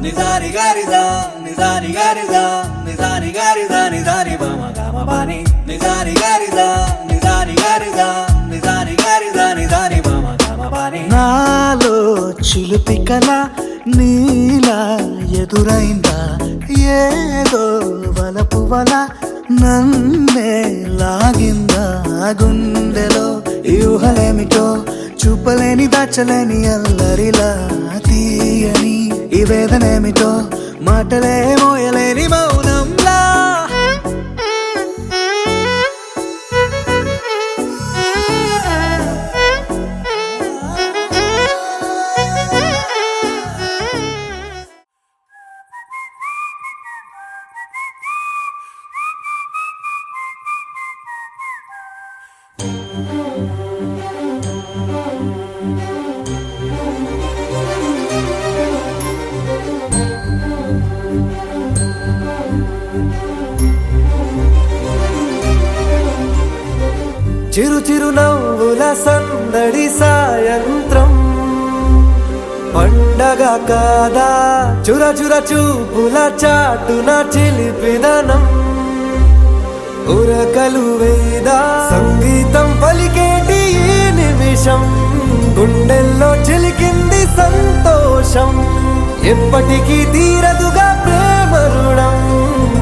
నిజాని గారిదా నిజాని గారిదా నిజాని గారిదా నిజాని బామ గామ బాని నిజాని గారిదా నిజాని గారిదా నిజాని గారిదా నిజాని బామ గామ బాని నాలో చిలిపి కల నీలా ఎదురైందా ఏదో వలపు వల నన్నే లాగిందా గుండెలో ఊహలేమిటో చూపలేని దాచలేని అల్లరిలా తీయని ఈ వేదనేమిటో మాటలే మోయలేని మౌనంలా చిరు చిరు నవ్వుల సందడి సాయంత్రం పండగ కాదా చుర చుర చూపుల చాటున చిలిపిదనం ఉరకలు వేదా సంగీతం పలికేటి ఈ నిమిషం గుండెల్లో చిలికింది సంతోషం ఎప్పటికీ తీరదుగా ప్రేమ రుణం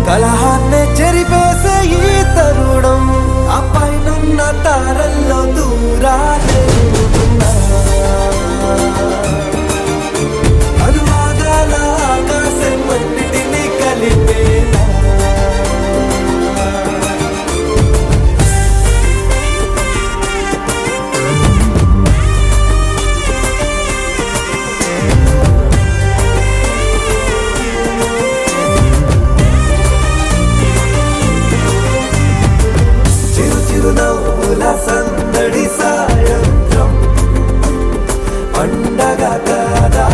కలహాన్నే చెరిపేసే ఈ తరుణం ఆ పైనున్న తారల్లో దూరాలే అనువాదాల ఆకాశం అన్నిటినీ కలిపేలా నవ్వుల సందడి సాయంత్రం పండగ కాదా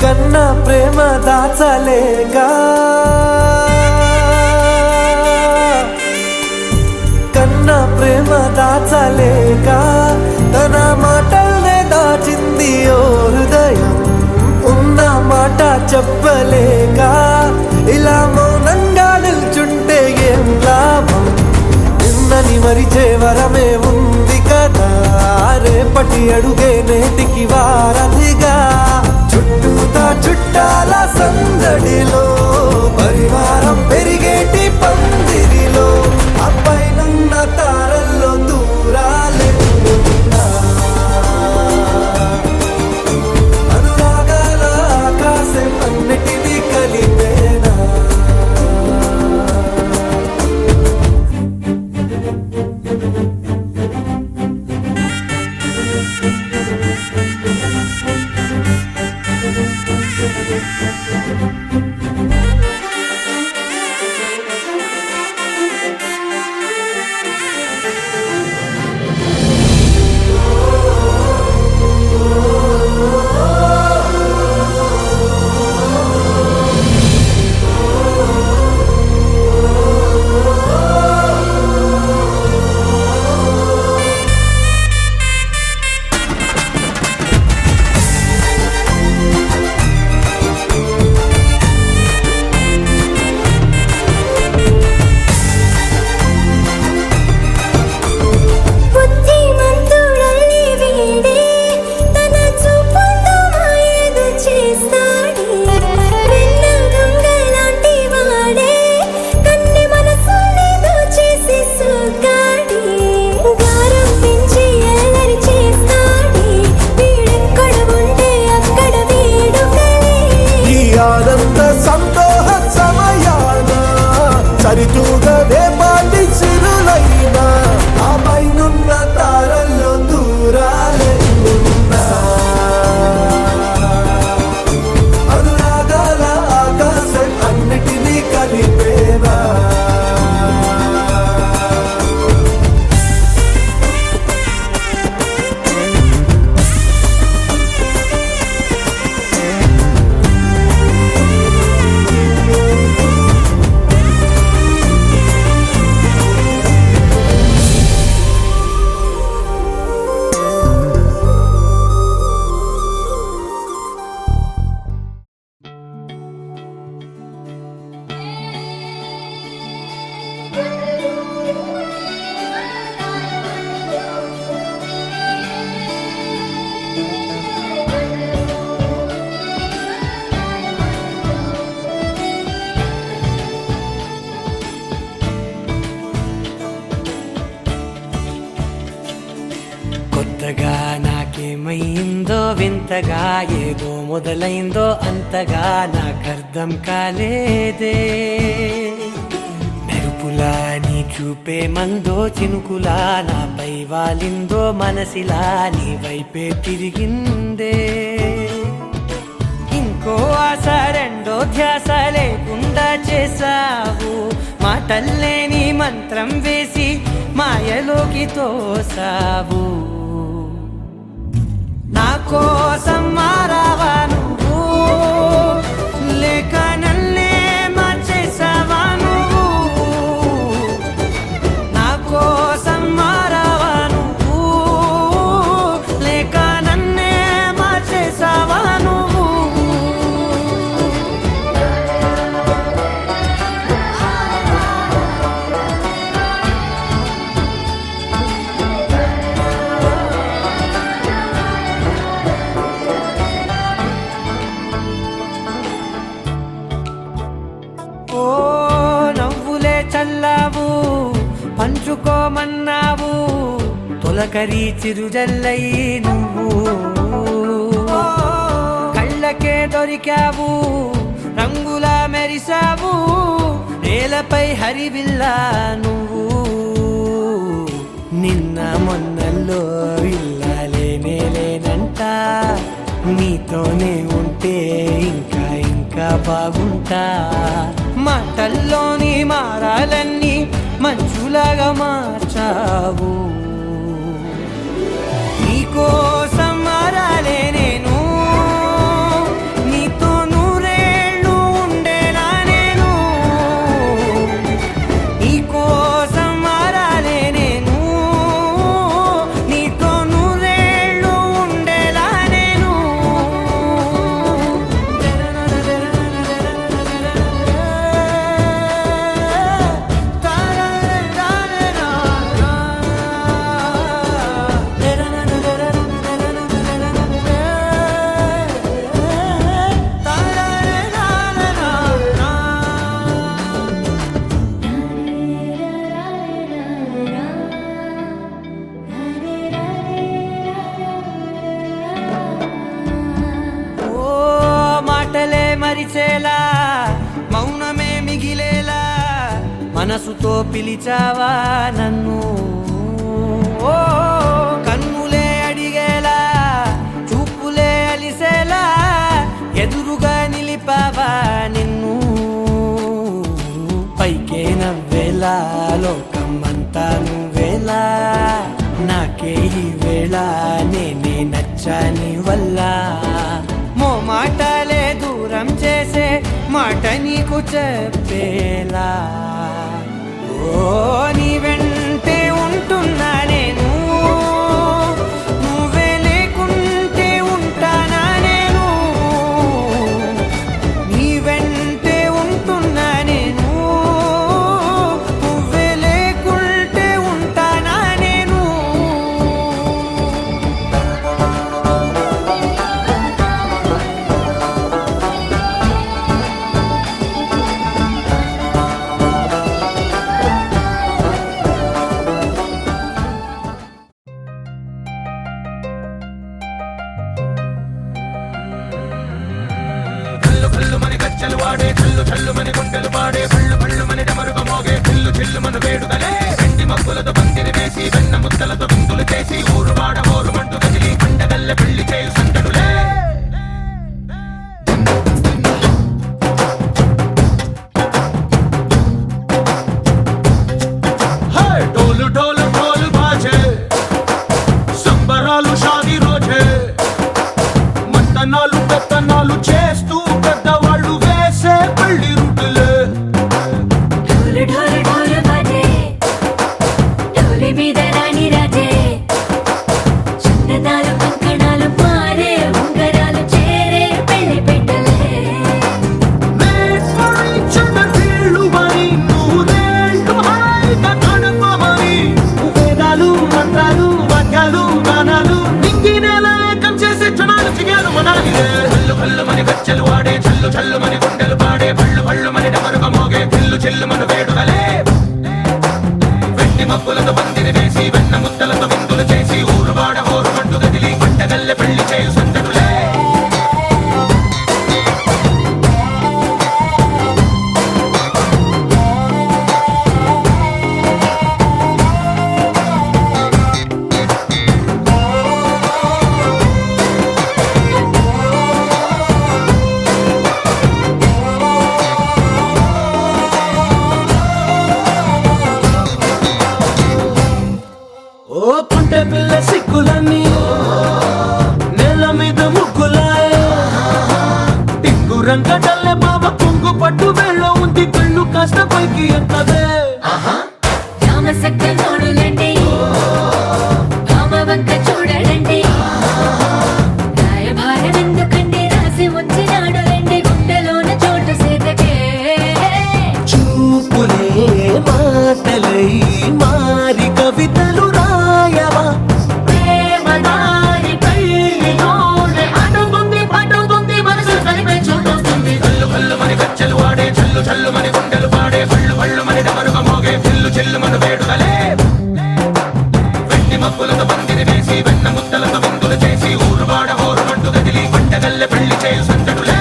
కన్నా ప్రేమ దాచలేగా కన్నా ప్రేమ దాచలేగా తన మాటల్నే దాచింది ఓ హృదయం ఉన్న చెప్పలేక ఇలా మౌనంగా నిల్చుంటే ఏం లాభం నిన్నని మరిచే వరమే ఉంది కదా రేపటి అడుగే నేటికి వారధిగా చుట్టూతా చుట్టాల సందడిలో పరివారం పెరిగేటి పందిరిలో అబ్బాయినున్న తారల్లో దూరాలే అనురాగాల ఆకాశం అన్నిటినీ కలిపేనా బుద్ధిమంతుడల్లి వీడే తన చూపుతో మాయేదో చేస్తాడే వెన్న దొంగలాంటి వాడే కన్నె మనసునేదో చేసి సోకాడే గారం పెంచి అల్లరి చేస్తాడే వీడెక్కడ ఉంటే అక్కడ వేడుకలే ఈ ఆనంద సంతోష సమయాన సరితూగదే పాటి సిరులైనా ఆ పైనున్న తారల్లో దూరాలే ఉన్నా అనురాగాల ఆకాశం అన్నిటినీ కలిపేనా కొత్తగా నాకేమైందో వింతగా ఏదో మొదలైందో అంతగా నాకర్థం కాలేదే మెరుపులా నీ చూపే మందో చినుకులా నాపై వాలిందో మనసిలా నీ వైపే తిరిగిందే ఇంకో ఆశ రెండో ధ్యాస లేకుండా చేసావు మాటల్లే నీ మంత్రం వేసి మాయలోకి తోసావు నా కోసం మారావా నువ్వు లేక నన్నే మార్చేసావా నువ్వు నా కోసం మారావా నువ్వు లేక నన్నే మార్చేసావా నువ్వు ఓ నవ్వులే చల్లావు పంచుకోమన్నావు తొలకరి చిరుజల్లై నువ్వు కళ్ళకే దొరికావు రంగులా మెరిసావు నేలపై హరివిల్లా నువ్వు నిన్న మొన్నల్లో ఇల్లాలేనే లేనంట నీతోనే ఉంటే ఇంకా ఇంకా బాగుంటా మాటల్లోని మారాలన్నీ మంచులాగా మార్చావు నీకోసం మారాలే నేను నీతో నూరేళ్ళు ఉండేలా నేను నీకోసం మారాలే నేను నీతో నూరేళ్ళు ఉండేలా నేను మనసుతో పిలిచావా నన్ను ఓ కన్నులే అడిగేలా చూపులే అలిసేలా ఎదురుగా నిలిపావా నిన్ను పైకే నవ్వేలా లోకమంతా నువ్వేలా నాకే ఈ వేళ నేనే నచ్చాని వల్ల మో మాటలే దూరం చేసే మాట నీకు చెప్పేలా ఓ నీ వెంటే ఉంటున్నా నేను నువ్వే లేకుంటే ఉంటానా నేను నీ వెంటే ఉంటున్నా నేను నువ్వే లేకుంటే ఉంటానా నేను డోలు డోలు డోలు బాజే సంబరాలు షాదీ రోజే మంతనాలు పెత్తనాలు చేస్తూ పెద్దవాళ్ళు వేసే పెళ్లి రూటులే ढोल ढोल ढोल बाजे ढोली మీద రాణి రాజే చందనాలు కంకణాలు మారే ఉంగరాలు చేరే పెళ్లి పెట్టలే Made for each other వీళ్ళు మరి నూరేళ్ళు హాయిగా గడపమని వేదాలు మంత్రాలు వాక్యాలు గానాలు నింగినేల ఏకం చేసే క్షణాలు చిగాలు మనాలిదే హల్లు హల్లు మని గజ్జలు వాడే చల్లు చల్లు మని గుండెలు పాడే పళ్ళు పళ్ళు మని డమరుగ మోగే పిల్లు చెల్లు మన వేడుకలే వెండి మబ్బులతో పందిరి వేసి వెన్న ముద్దలతో విందులు చేసి ఊరు వాడ హోరు మంటు గదిలి పంటగల్లె పెళ్లి చేయు సందడులే ఓ పుంటె పిల్ల సిక్కులన్నీ నేల మీద ముగ్గులాయ టింగు రంగడల్లె బాబ కొంగు పట్టు వెళ్ళ ఉంది కళ్ళు కాస్త పైకి ఎక్కదే రామ సక్క నోడులండి రామ వంక చూడడండి రాయభారం ఎందుకండి రాసి ఉంచినాడు రండి గుండెలోన చోటు సేదకే చూపులే మాటలై మారి కవితలు రాయవా ప్రేమ దారి పెళ్లిలోనే అడుగుంది పడుతుంది మనసు కలిపే చూడుతుంది కల్లు కల్లు మని గజ్జలు వాడే చల్లు చల్లు మని గుండెలు పాడే పళ్ళు పళ్ళు మని డమరుగ మోగే పిల్లు చెల్లు మన వేడుకలే వెండి మబ్బులతో పందిరి వేసి వెన్న ముద్దలతో విందులు చేసి ఊరు వాడ హోరు మంటు గదిలి పంటగల్లె పెళ్లి చేయు సందడులే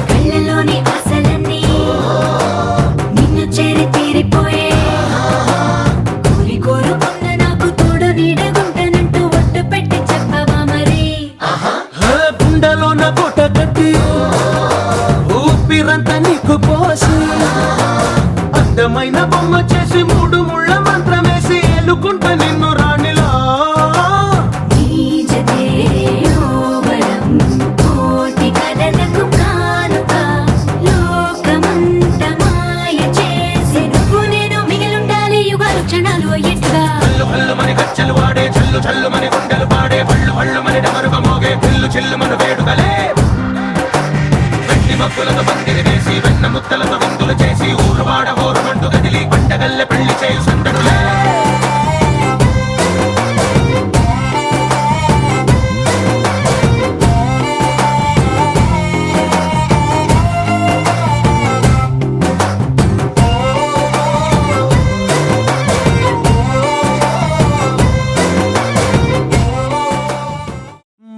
కళ్ళలోని ఆశలన్నీ నిన్ను చేరి తీరిపోయే కోరి కోరుకున్న నాకు తోడు నీడగుంటానంటూ ఒట్టు పెట్టి చెప్పవా మరి గుండెలోన కోట కట్టి ఊపిరంతా నీకు పోసి అందమైన బొమ్మ చేసి మూడు ముళ్ళ మంత్రమేసి ఎలుకుంటా నిన్ను రాణిలా నీ జతే ఓవరం కోటి కథలకు కానుక లోకమంత మాయ చేసి నువ్వు నేను మిగిలుండాలి యుగాలు క్షణాలు అయ్యేట్టుగా హల్లు హల్లు మని గజ్జలు వాడే చల్లు చల్లు మని గుండెలు పాడే పళ్ళు పళ్ళు మని డమరుగ మోగే పిల్లు చెల్లు మన వేడుకలే మబ్బులతో పందిరి వేసి వెన్న ముద్దలతో విందులు చేసి ఊరు వాడ హోరుమంటూ కదిలి పండగల్లె పెళ్లి చేయు సందడులే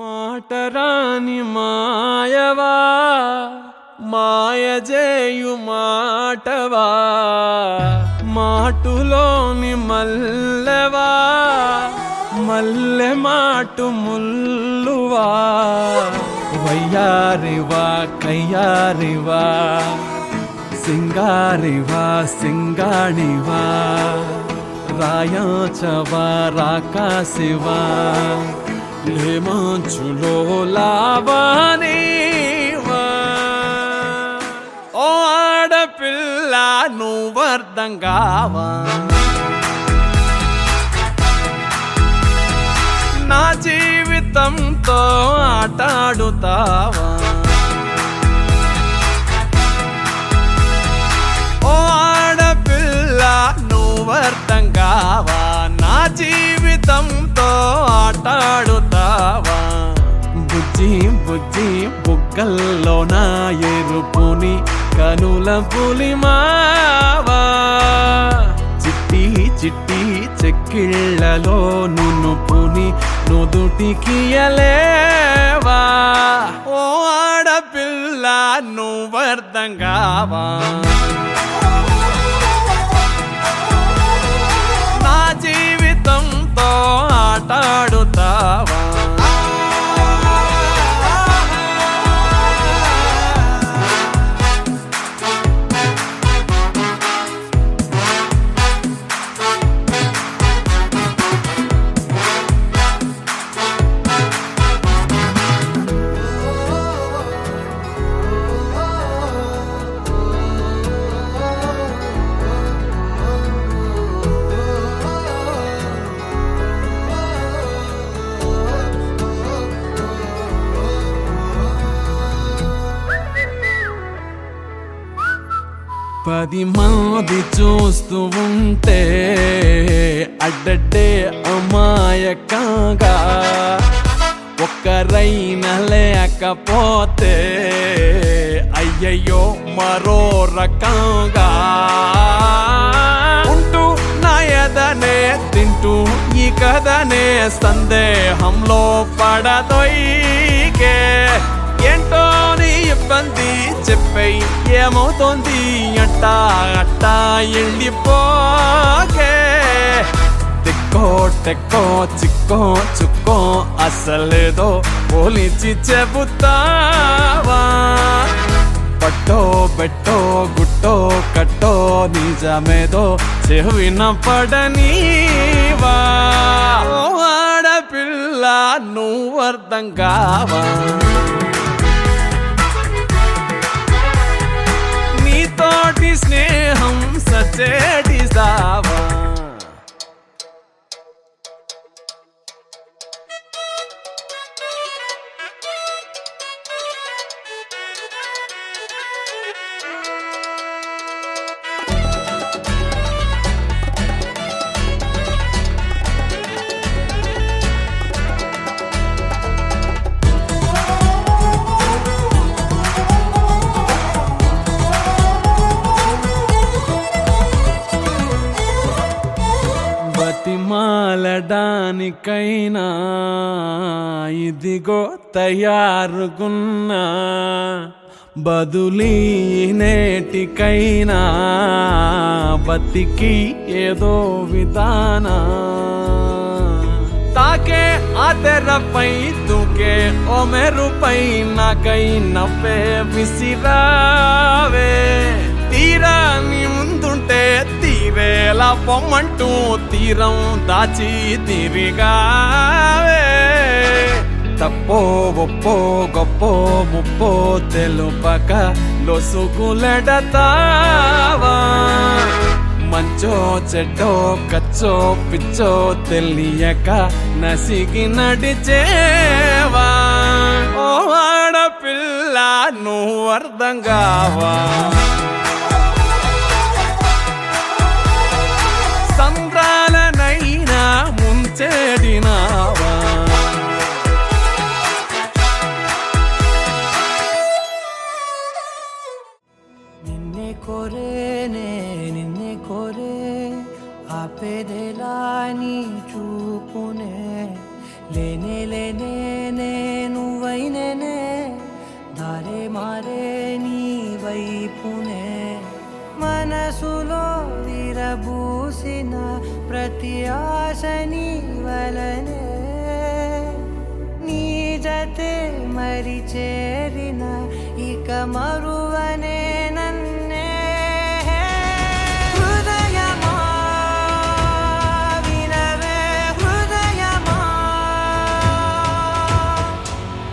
మాటరాని మాయవా మాయజేయు మాటవా మాటులోని మల్లెవా మల్లె మాటు ముల్లువా వయ్యారివా కయ్యారివా సింగారివా సింగాణివా రాయాచవా రాకాశివా లేమంచులో లావానీవా ఓ ఆడపిల్ల నువ్వర్థం కావా నా జీవితంతో ఆటాడుతావా ఓ ఆడపిల్ల నువ్వర్థం కావా నా జీవితంతో ఆటాడుతావా బుజ్జి బుజ్జి బుగ్గల్లో నా ఎరుపుని కనుల పులిమావా చిట్టి చిట్టి చెక్కిళ్ళలో నునుపుని నుదుటికియలేవా ఓ ఆడపిల్ల నువ్వర్థం కావా నా జీవితంతో ఆటాడుతావా పది మంది చూస్తూ ఉంటే అడ్డడ్డే అమాయకంగా ఒక్కరైనా లేకపోతే అయ్యయ్యో మరో రకంగా ఉంటూ నా ఎదనే తింటూ ఈ కథనే సందేహంలో పడదొయ్యే ఏంటో నీ ఇబ్బంది చెప్పై ఏమవుతోంది అట్టా అట్టా వెళ్ళిపోకే తిక్కో టెక్కో చిక్కో చుక్కో అసలేదో పోలిచి చెబుతావా పట్టో బెట్టో గుట్టో కట్టో నిజమేదో చెవిన పడనీవా ఓ ఆడపిల్ల నువ్వర్థం కావా నీతోటి స్నేహం సచేటిసావా బతిమాలడానికైనా ఇదిగో తయారుగున్నా బదులీ నేటికైనా బతికి ఏదో విధానా తాకే ఆ తెరపై దూకే ఓ మెరుపై నాకై నవ్వే విసిరావే తీరాని ముందుంటే తీరేలా పొమ్మంటూ తీరం దాచి తిరిగావే తప్పో ఒప్పో గొప్పో ముప్పో తెలుపక లొసుగులెడతావా మంచో చెడ్డో కచ్చో పిచ్చో తెలియక నసిగి నడిచేవా ఓ ఆడపిల్ల వల్ల నువ్వు అర్థం కావా సంద్రాలనైనా ముంచెడినావా నిన్నే కోరేనే నిన్నే కోరే ఆపేదేలా నీ చూపునే లేనే లేనే నువ్వైనేనే దారే మారే నీ వైపునే మనసులో విరబూసిన ప్రతి ఆశ నీ వలనే నీ జతే మరి చేరిన ఇక మరువనే నన్నే హృదయమా వినవే హృదయమా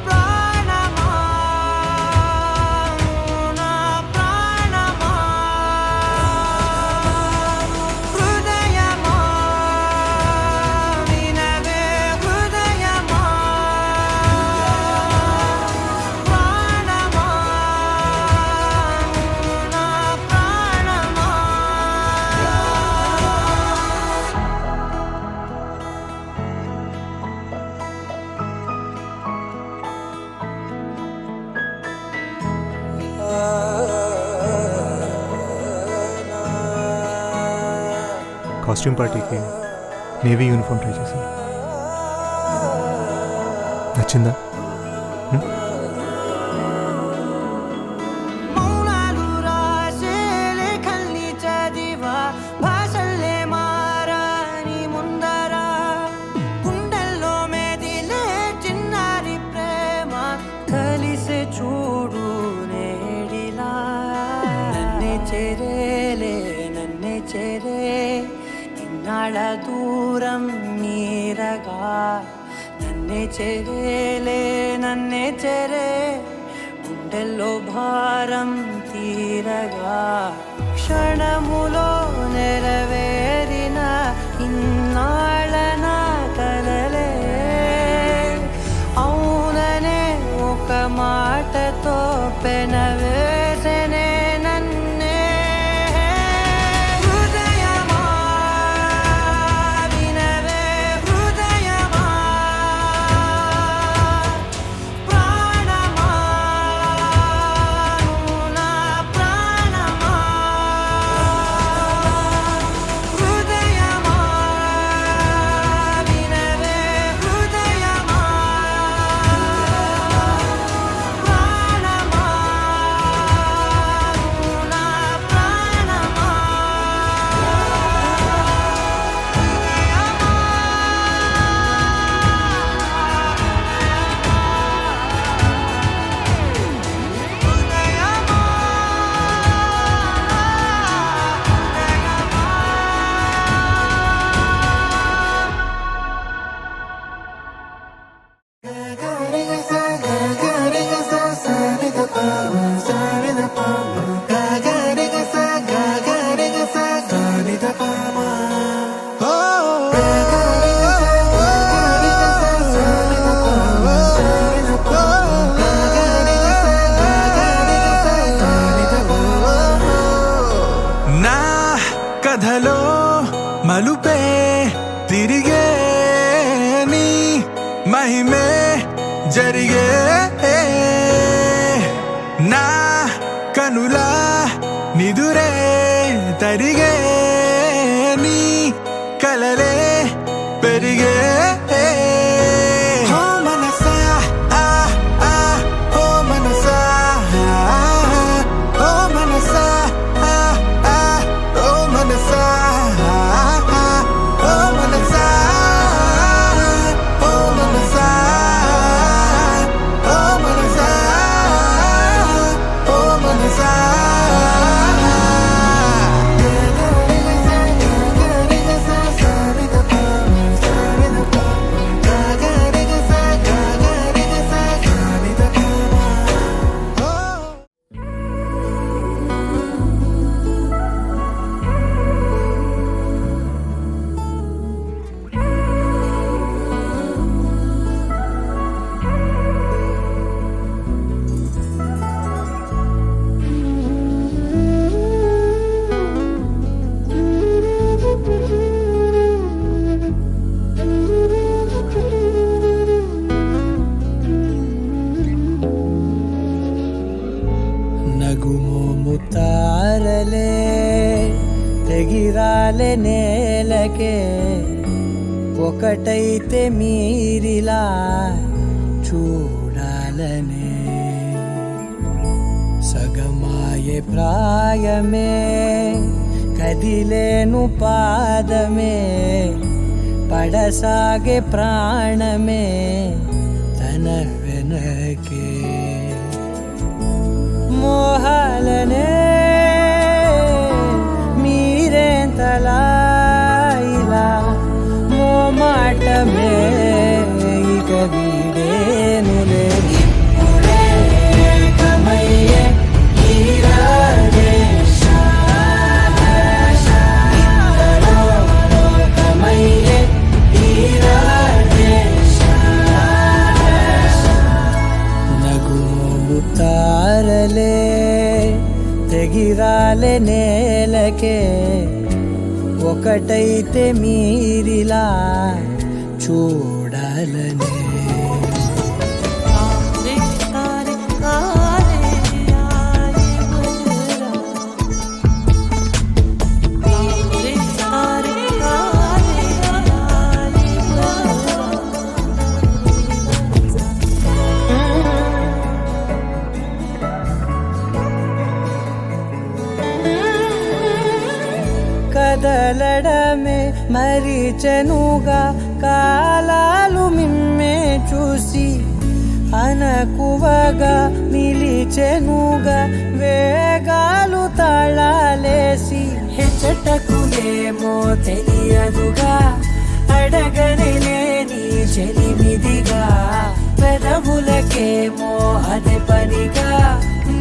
ప్రాణమా నా ప్రాణమా హృదయమా వినవే హృదయమా ప్రాణమా నా ప్రాణమా కాస్ట్యూమ్ పార్టీకి నేవీ యూనిఫామ్ ట్రై చేశాను. నచ్చిందా? మౌనాలు రాసే లేఖల్ని చదివా భాషల్లే మారాని ముందరా గుండెల్లో మెదిలే చిన్నారి ప్రేమ కలిసే చూడు నేడిలా నన్నే చేరేలే నన్నే చేరే ఇన్నాళ్ళ దూరం నీరగా నన్నే చేరేలే నన్నే చేరే గుండెల్లో భారం తీరగా క్షణములో నెరవేరిన ఇన్నాళ్ళ నా కలలే అవుననే ఒక మాటతో పెనవేసనే నన్నే హృదయమా వినవే హృదయమా ప్రాణమా నా ప్రాణమా హృదయమా వినవే హృదయమా ప్రాణమా నా ప్రాణమా నా కథలో మలుపే తిరిగే నీ మహిమే జరిగే నా కనులా నిదురే తరిగే నీ కలలే పెరిగే ఓ మనసా ఓ మనసా ఓ మనసా ఓ మనసా ఓ మనసా ఓ మనసా ఓ మనసా ఓ మనసా నగుమోము తారలే తెగిరాలే నేలకే ఒకటైతే మీరిలా చూడాలనే సగమాయే ప్రాయమే కదిలేను పాదమే పడసాగే ప్రాణమే తన వెనకే మోహాలనే మీరేంతలా ఇలా మోమాటమే ఇక వీడేనులే ఇప్పుడే కమయ్యే ఈరాడే కమయ్యే ఈరాడే నగుమోము తారలే తెగిరాలే నేలకే ఒకటైతే మీరిలా చూడాలనే కదలడమే మరిచెనుగా కాలాలు మిమ్మే చూసి అనకువగా నిలిచెనుగా వేగాలు తాళాలేసి హెచ్చటకులేమో తెలియదుగా అడగనే నీ చెలిమిదిగా పెదవులకేమో అదే పనిగా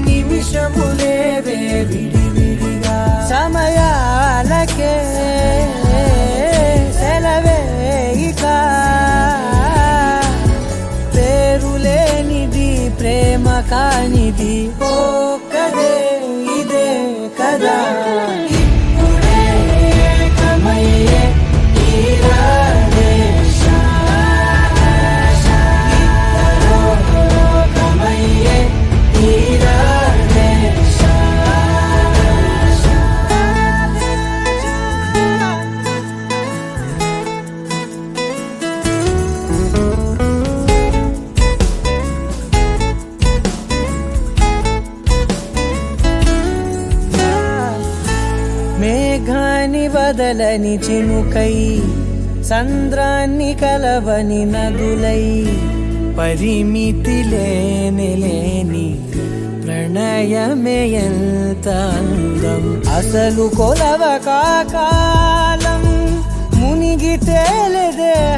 నిమిషములేవే విడివిడిగా సమయాలకే సెలవే ఇక పేరులేనిది ప్రేమ కానిది ఓ కదే ఇదే కదా ఇప్పుడే కమయ్యే ఈరాడే కమయ్యే ఈరాడే మేఘాన్ని వదలని చినుకై సంద్రాన్ని కలవని నదులై పరిమితి లేని ప్రణయమే ఎంత అందం అసలు కొలవ కాలం మునిగి తేలిదేహాలే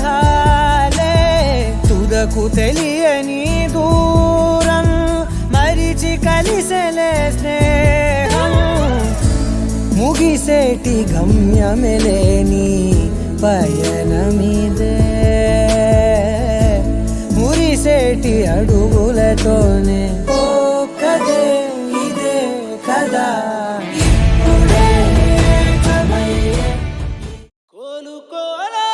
తుదకు తెలియని దూరం మరిచి కలిసెలే స్నేహం ముగిసేటి గమ్యమెలేని పయనమిదే మురిసేటి అడుగులతోనే ఓ కదే ఇదే కదా ఇప్పుడే కమయ్యే కోలుకోలా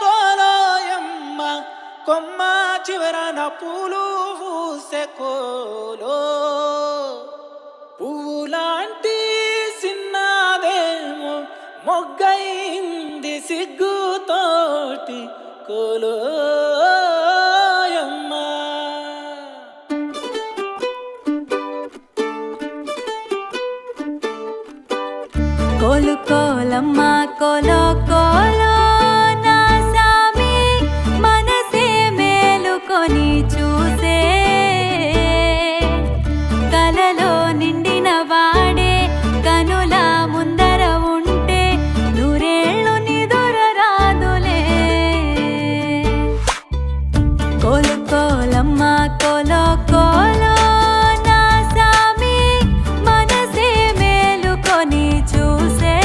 కోలోయమ్మ కొమ్మ చివరన పూలు పూసే కోలో పువ్వులాంటి సిన్నదేమో మొగ్గైంది సిగ్గుతోటి కోలోయమ్మ కోలు కోలమ్మ కోలో కోలో నా సామి మనసే మేలుకొని చూసే కలలో నిండిన వాడే కనుల ముందర ఉంటే నూరేళ్ళు నిదుర రాదులే కోలు కోలమ్మ కోలో కోలో నా సామి మనసే మేలుకొని చూసే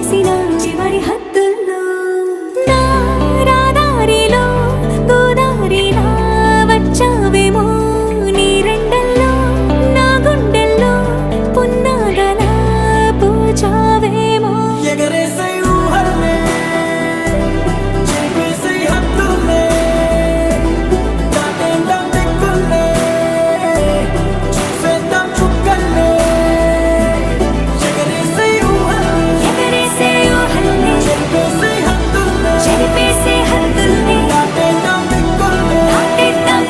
చేసిన చివరి హద్దుల్లో నా రాదారిలో గోదారిలా వచ్చావేమో నీ రెండల్లో నా గుండెల్లో పున్నాగలా పూచావేమో ఎగరేసే ఊహల్లే చేసే హద్దుల్లే దాటేద్దాం దిక్కుల్లే చూసేద్దాం చుక్కల్లే ఎగరేసే ఊహల్లే చేసే హద్దుల్లే చెరిపేసే హద్దుల్ని దాటేద్దాం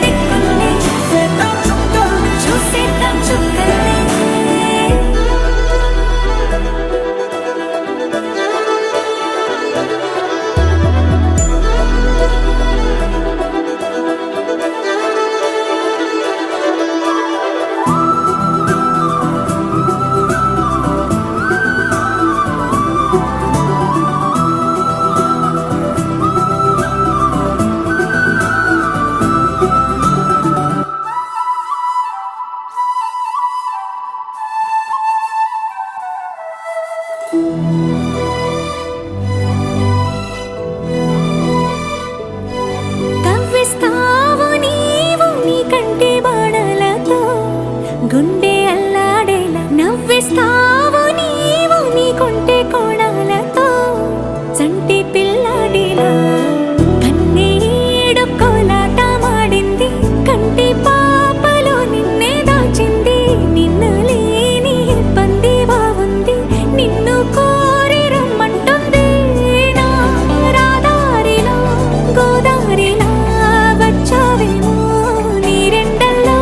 దిక్కుల్లే చూసేద్దాం చుక్కల్లే చూసేద్దాం చుక్కల్ని కవ్విస్తావు నీవు నీ కంటి బాణలతో గుండె అల్లాడేలా నవ్విస్తావు నీవు నీ కొంటె కోణాలతో చంటి పిల్లాడిలా కన్నీడు కోలాట మాడింది కంటి పాపలో నిన్నే దాచింది నిన్ను లేని ఇబ్బంది బాగుంది నిన్ను కోరి రమ్మంటుంది నా రాదారిలో గోదారిలా వచ్చావేమో నీ రెండల్లో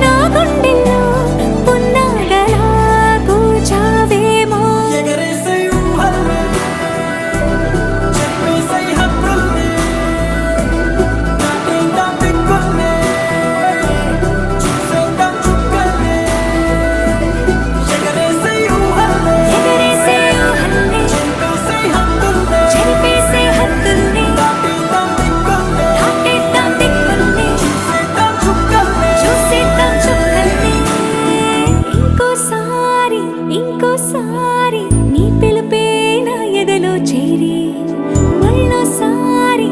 నా గుండెల్లో పున్నాగలా కూచావేమో ఎగరేసే ఊహల్లే చేసే హద్దుల్లే దాటేద్దాం దిక్కుల్లే చూసేద్దాం చుక్కల్లే ఎగరేసే ఊహల్లే ఎగరేసే ఊహల్ని చేసే హద్దుల్లే చెరిపేసే హద్దుల్ని దాటేద్దాం దిక్కుల్లే చూసేద్దాం చూసేద్దాం చుక్కల్లే చుక్కల్ని ఇంకోసారి నీ పిలుపే నా ఎదలో చేరి మళ్ళోసారి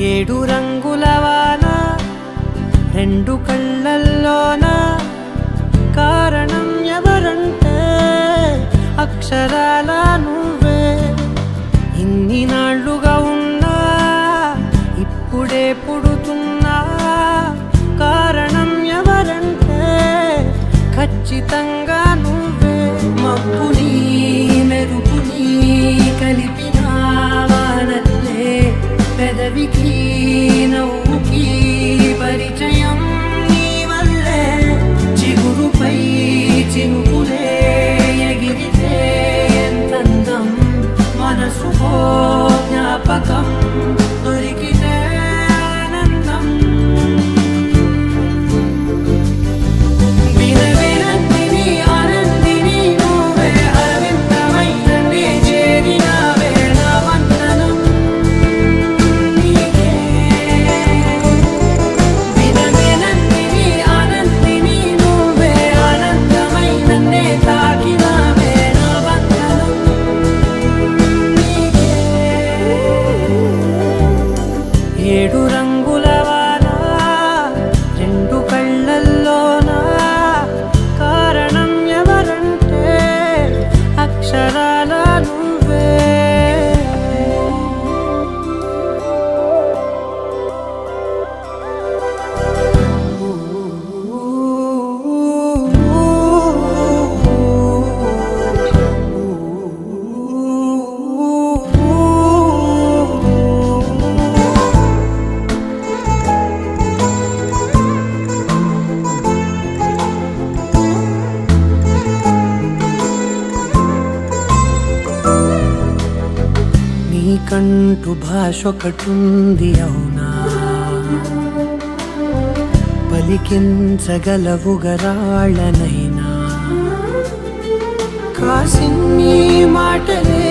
ఏడు రంగుల వాన రెండు కళ్ళల్లోన కారణం ఎవరంటే అక్షరాల నువ్వే ఇన్ని నాళ్ళుగా ఉన్నా ఇప్పుడే పుడుతున్నా కారణం ఎవరంటే ఖచ్చితంగా నువ్వే మబ్బుని మెరుపుని కలిపిన వానల్లే పెదవికి నవ్వుకి పరిచయం నీ వల్లే చిగురుపై చినుకులే ఎగిరితే ఎంతందం మనసుకో జ్ఞాపకం దొరికితే ఆనందం వినవినంతిని ఆనందిని నువ్వే అరవింతమైన నే చేరినావే నా వందనం నీకే వినవినంతిని ఆనందిని నువ్వే ఆనందమైన నే తాకినావే నా వందనం నీకే భాష ఒకటుంది అవునా, పలికించగలవుగరాళ్ళనైనా. కాసిన్ని మాటలే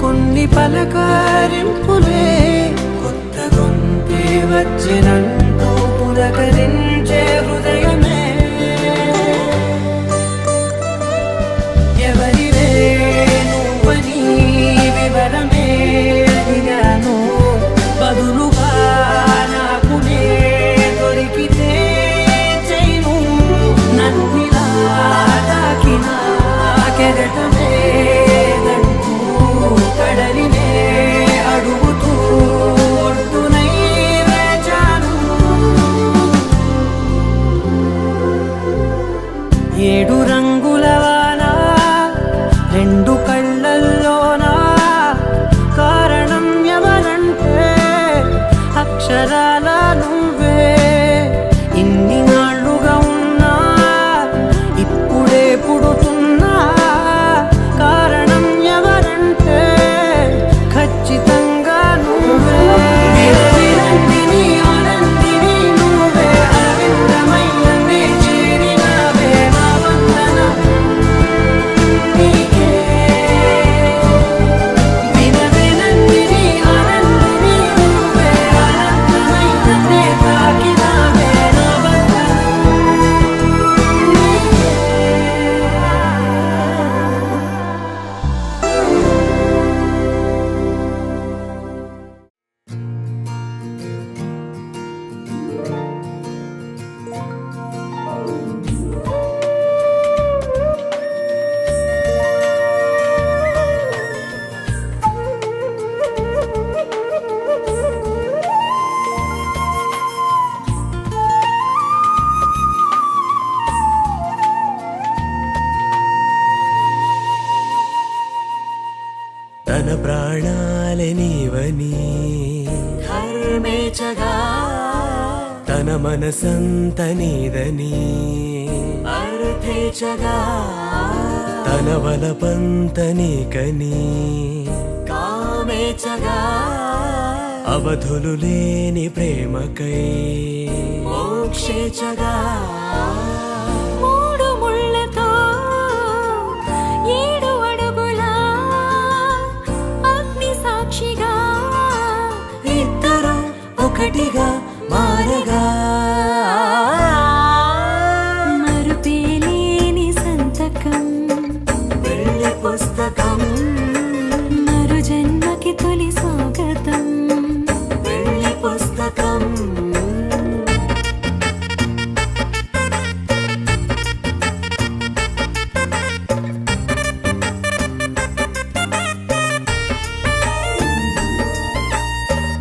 కొన్ని పలకరింపులే, కొత్త గొంతే వచ్చినంటూ పులకరించే హృదయమే. ఎవరివే నువ్వని వివరమే అడిగాను, బదులుగా నాకునే దొరికితే చేయను. నన్నిలా తాకిన కెరటమే దంటూ కడలినే అడుగుతూ ఒడ్డునై వేచాను. 7 రంగుల వాన 2 కళ్ళల్లోనా, కారణం ఎవరంటే అక్షరాల నువ్వే. ఇన్ని నాళ్ళుగా ఉన్నా ఇప్పుడే పుడుతున్నా, కారణం ఎవరంటే ఖచ్చితంగా నువ్వే. విరవిరందిని ఆనందిని నువ్వే, అరవిందమయ్యనే చేరినావే. నా వందనం నీకే. విరవిరందిని ఆనందిని నువ్వే, అనంతమయ్యనే తాకినావే. నా వందనం నీకే. తన ప్రాణాలే నీవని ధర్మేచగా, తన మనసంత నీదని అర్థేచగా, తన వలపంత నీకని కామేచగా, అవధులు లేని ప్రేమకై మోక్షేచగా. 3 ముళ్ళతో 7 అడుగుల అగ్ని సాక్షిగా, ఇద్దరు ఒకటిగా మారగా, మరుపేలేని సంతకం, వెళ్ళి పుస్తకం, మరు జన్మకి తొలి స్వాగతం. వెళ్ళి పుస్తకం.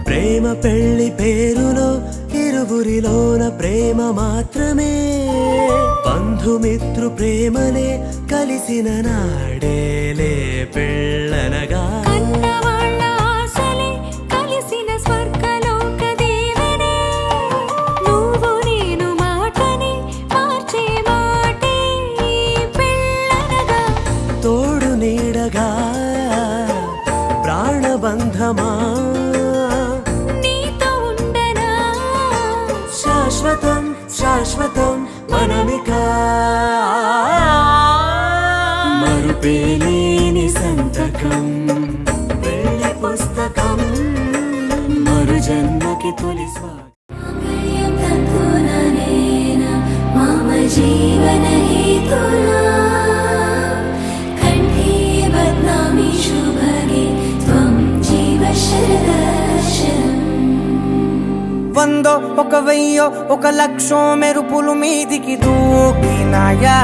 ప్రేమ పెళ్లి పేరులో ఇరువురిలోన ప్రేమ మాత్రమే, బంధుమిత్రు ప్రేమలే కలిసిన నాడేలే పెళ్ళనగా. కన్నవాళ్ళ ఆశలే కలిసిన స్వర్గలోక దీవెనే, నువ్వు నేను మాటని మార్చే మాటే పెళ్ళనగా. తోడు నీడగా ప్రాణబంధమా, నీతో ఉండనా శాశ్వతం శాశ్వతం మనమిక. మరుపేలేని సంతకం, వెళ్ళి పుస్తకం, మరు జన్మకి తొలి మాంగళ్యం తంతుననేన మమ జీవన హేతునా, కంఠే బధ్నామి శుభగే త్వం జీవ శరదర్శనం. 100 1 వెయ్యో 1 లక్షో మెరుపులు మీదికి దూకినాయా,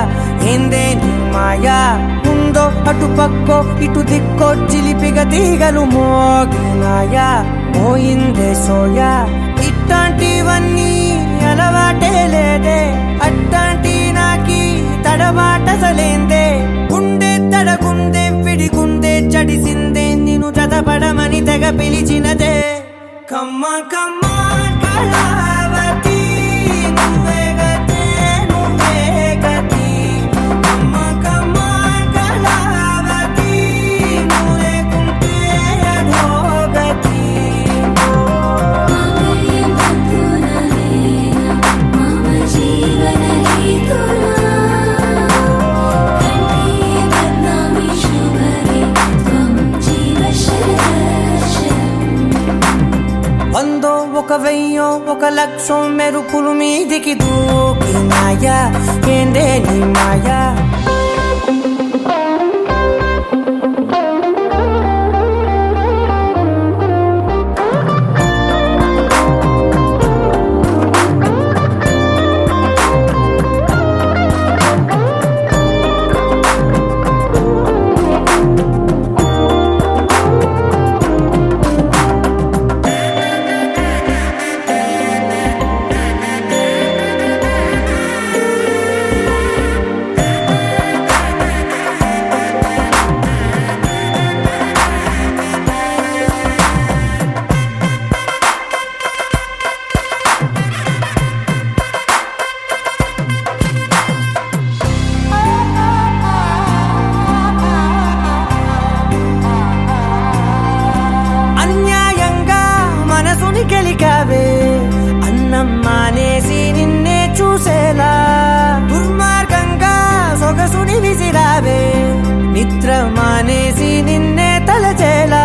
ఏందే నీ మాయా. ముందో అటు పక్కో ఇటు దిక్కో చిలిపిగ తీగలు మోగినాయా, పోయిందే సోయా. ఇట్లాంటివన్నీ అలవాటే లేదే, అట్లాంటి నాకి తడబాటసలేందే. గుండె తడగుందే విడిగుందే చడిసిందే, నిన్ను జతపడమని తెగ పిలిచినదే. కమ్మ కమ్మ కళావతి నువ్వే గతే నువ్వే గతి. కమ్మ కమ్మ కళావతి నువ్వు లేకుంటే అధోగతి. 1000 1,00,000 మెరుపులు మీదికి దూకినాయా ఏందే నీ మాయా గెలికావే అన్నం మానేసి నిన్నే చూసేలా దుర్మార్గంగా సొగసుని విసిరావే నిద్ర మానేసి నిన్నే తలచేలా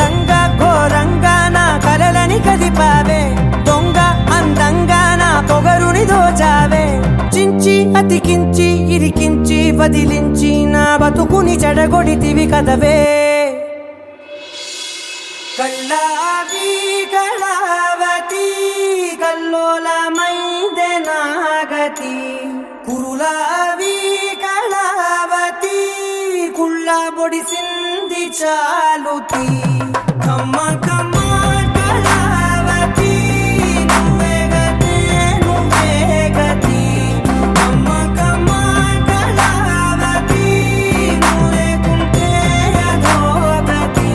రంగా ఘోరంగా నా కలలని కదిపావే దొంగ అందంగా నా పొగరుని దోచావే చించి అతికించి ఇరికించి వదిలించి నా బతుకుని చెడగొడితివి కదవే కళ్ళావి కళావతి కల్లోలమైందే నాగతి కురులావి కళావతి కుళ్ళ బొడిసింది చాలుతి కమ్మ కమ్మ కళావతి నువ్వే గతే నువ్వే గతి కమ్మ కమ్మ కళావతి నువ్వు లేకుంటే అధోగతి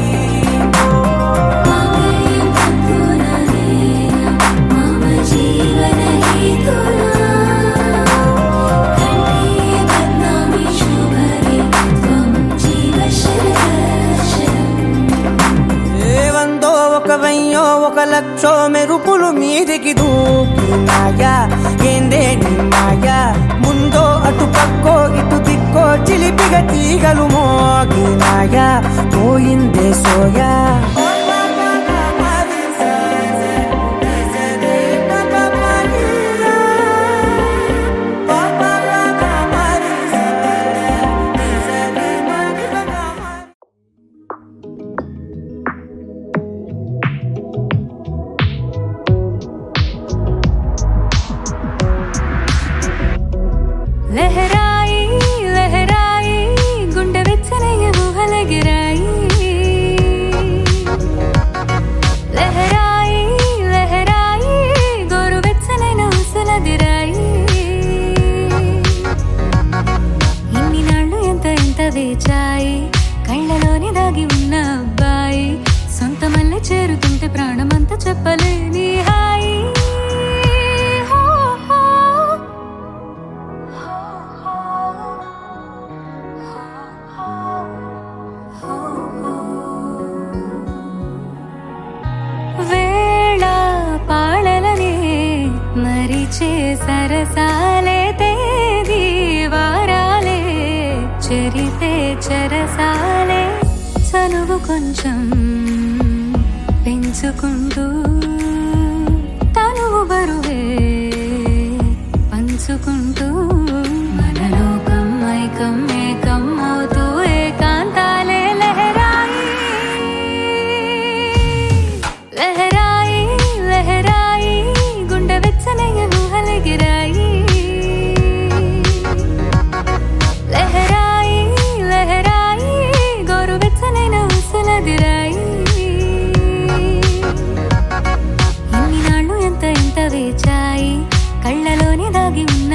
ఏవందో 1000 1,00,000 మెరుపులు మీదికి దూకినాయా ఏందే నీ మాయా ముందో అటు పక్కో ఇటు దిక్కో చిలిపిగా తీగలు మోగినాయా పోయిందే సోయా లహరాయి లహరాయి గుండె వెచ్చనయ్య ఊహలగిరాయి లహరాయి లహరాయి గోరు వెచ్చనైన ఊసలదిరాయి ఇన్ని నాళ్ళు ఎంత ఎంత వేచాయి కళ్ళలోని దాగి ఉన్న అబ్బాయి సొంత మల్లె చేరుతుంటే ప్రాణమంతా చెప్పలేని హాయి వేళ పాళలనే మరిచే సరసాలే తేదీ వారాలే చెరిపే చెరసాలే చనువు కొంచెం పెంచుకుంటూ తనువు బరువే పంచుకుంటూ మన లోకం మైకం ఏకం అవుతూ ఏకాంతాలే లహరాయి లహరాయి లహరాయి గుండె వెచ్చనయ్య ఊహలగిరాయి లహరాయి లహరాయి గోరు వెచ్చనైన ఊసలదిరాయి ఇన్ని నాళ్ళు ఎంత ఎంత వేచాయి కళ్ళలోని దాగి ఉన్న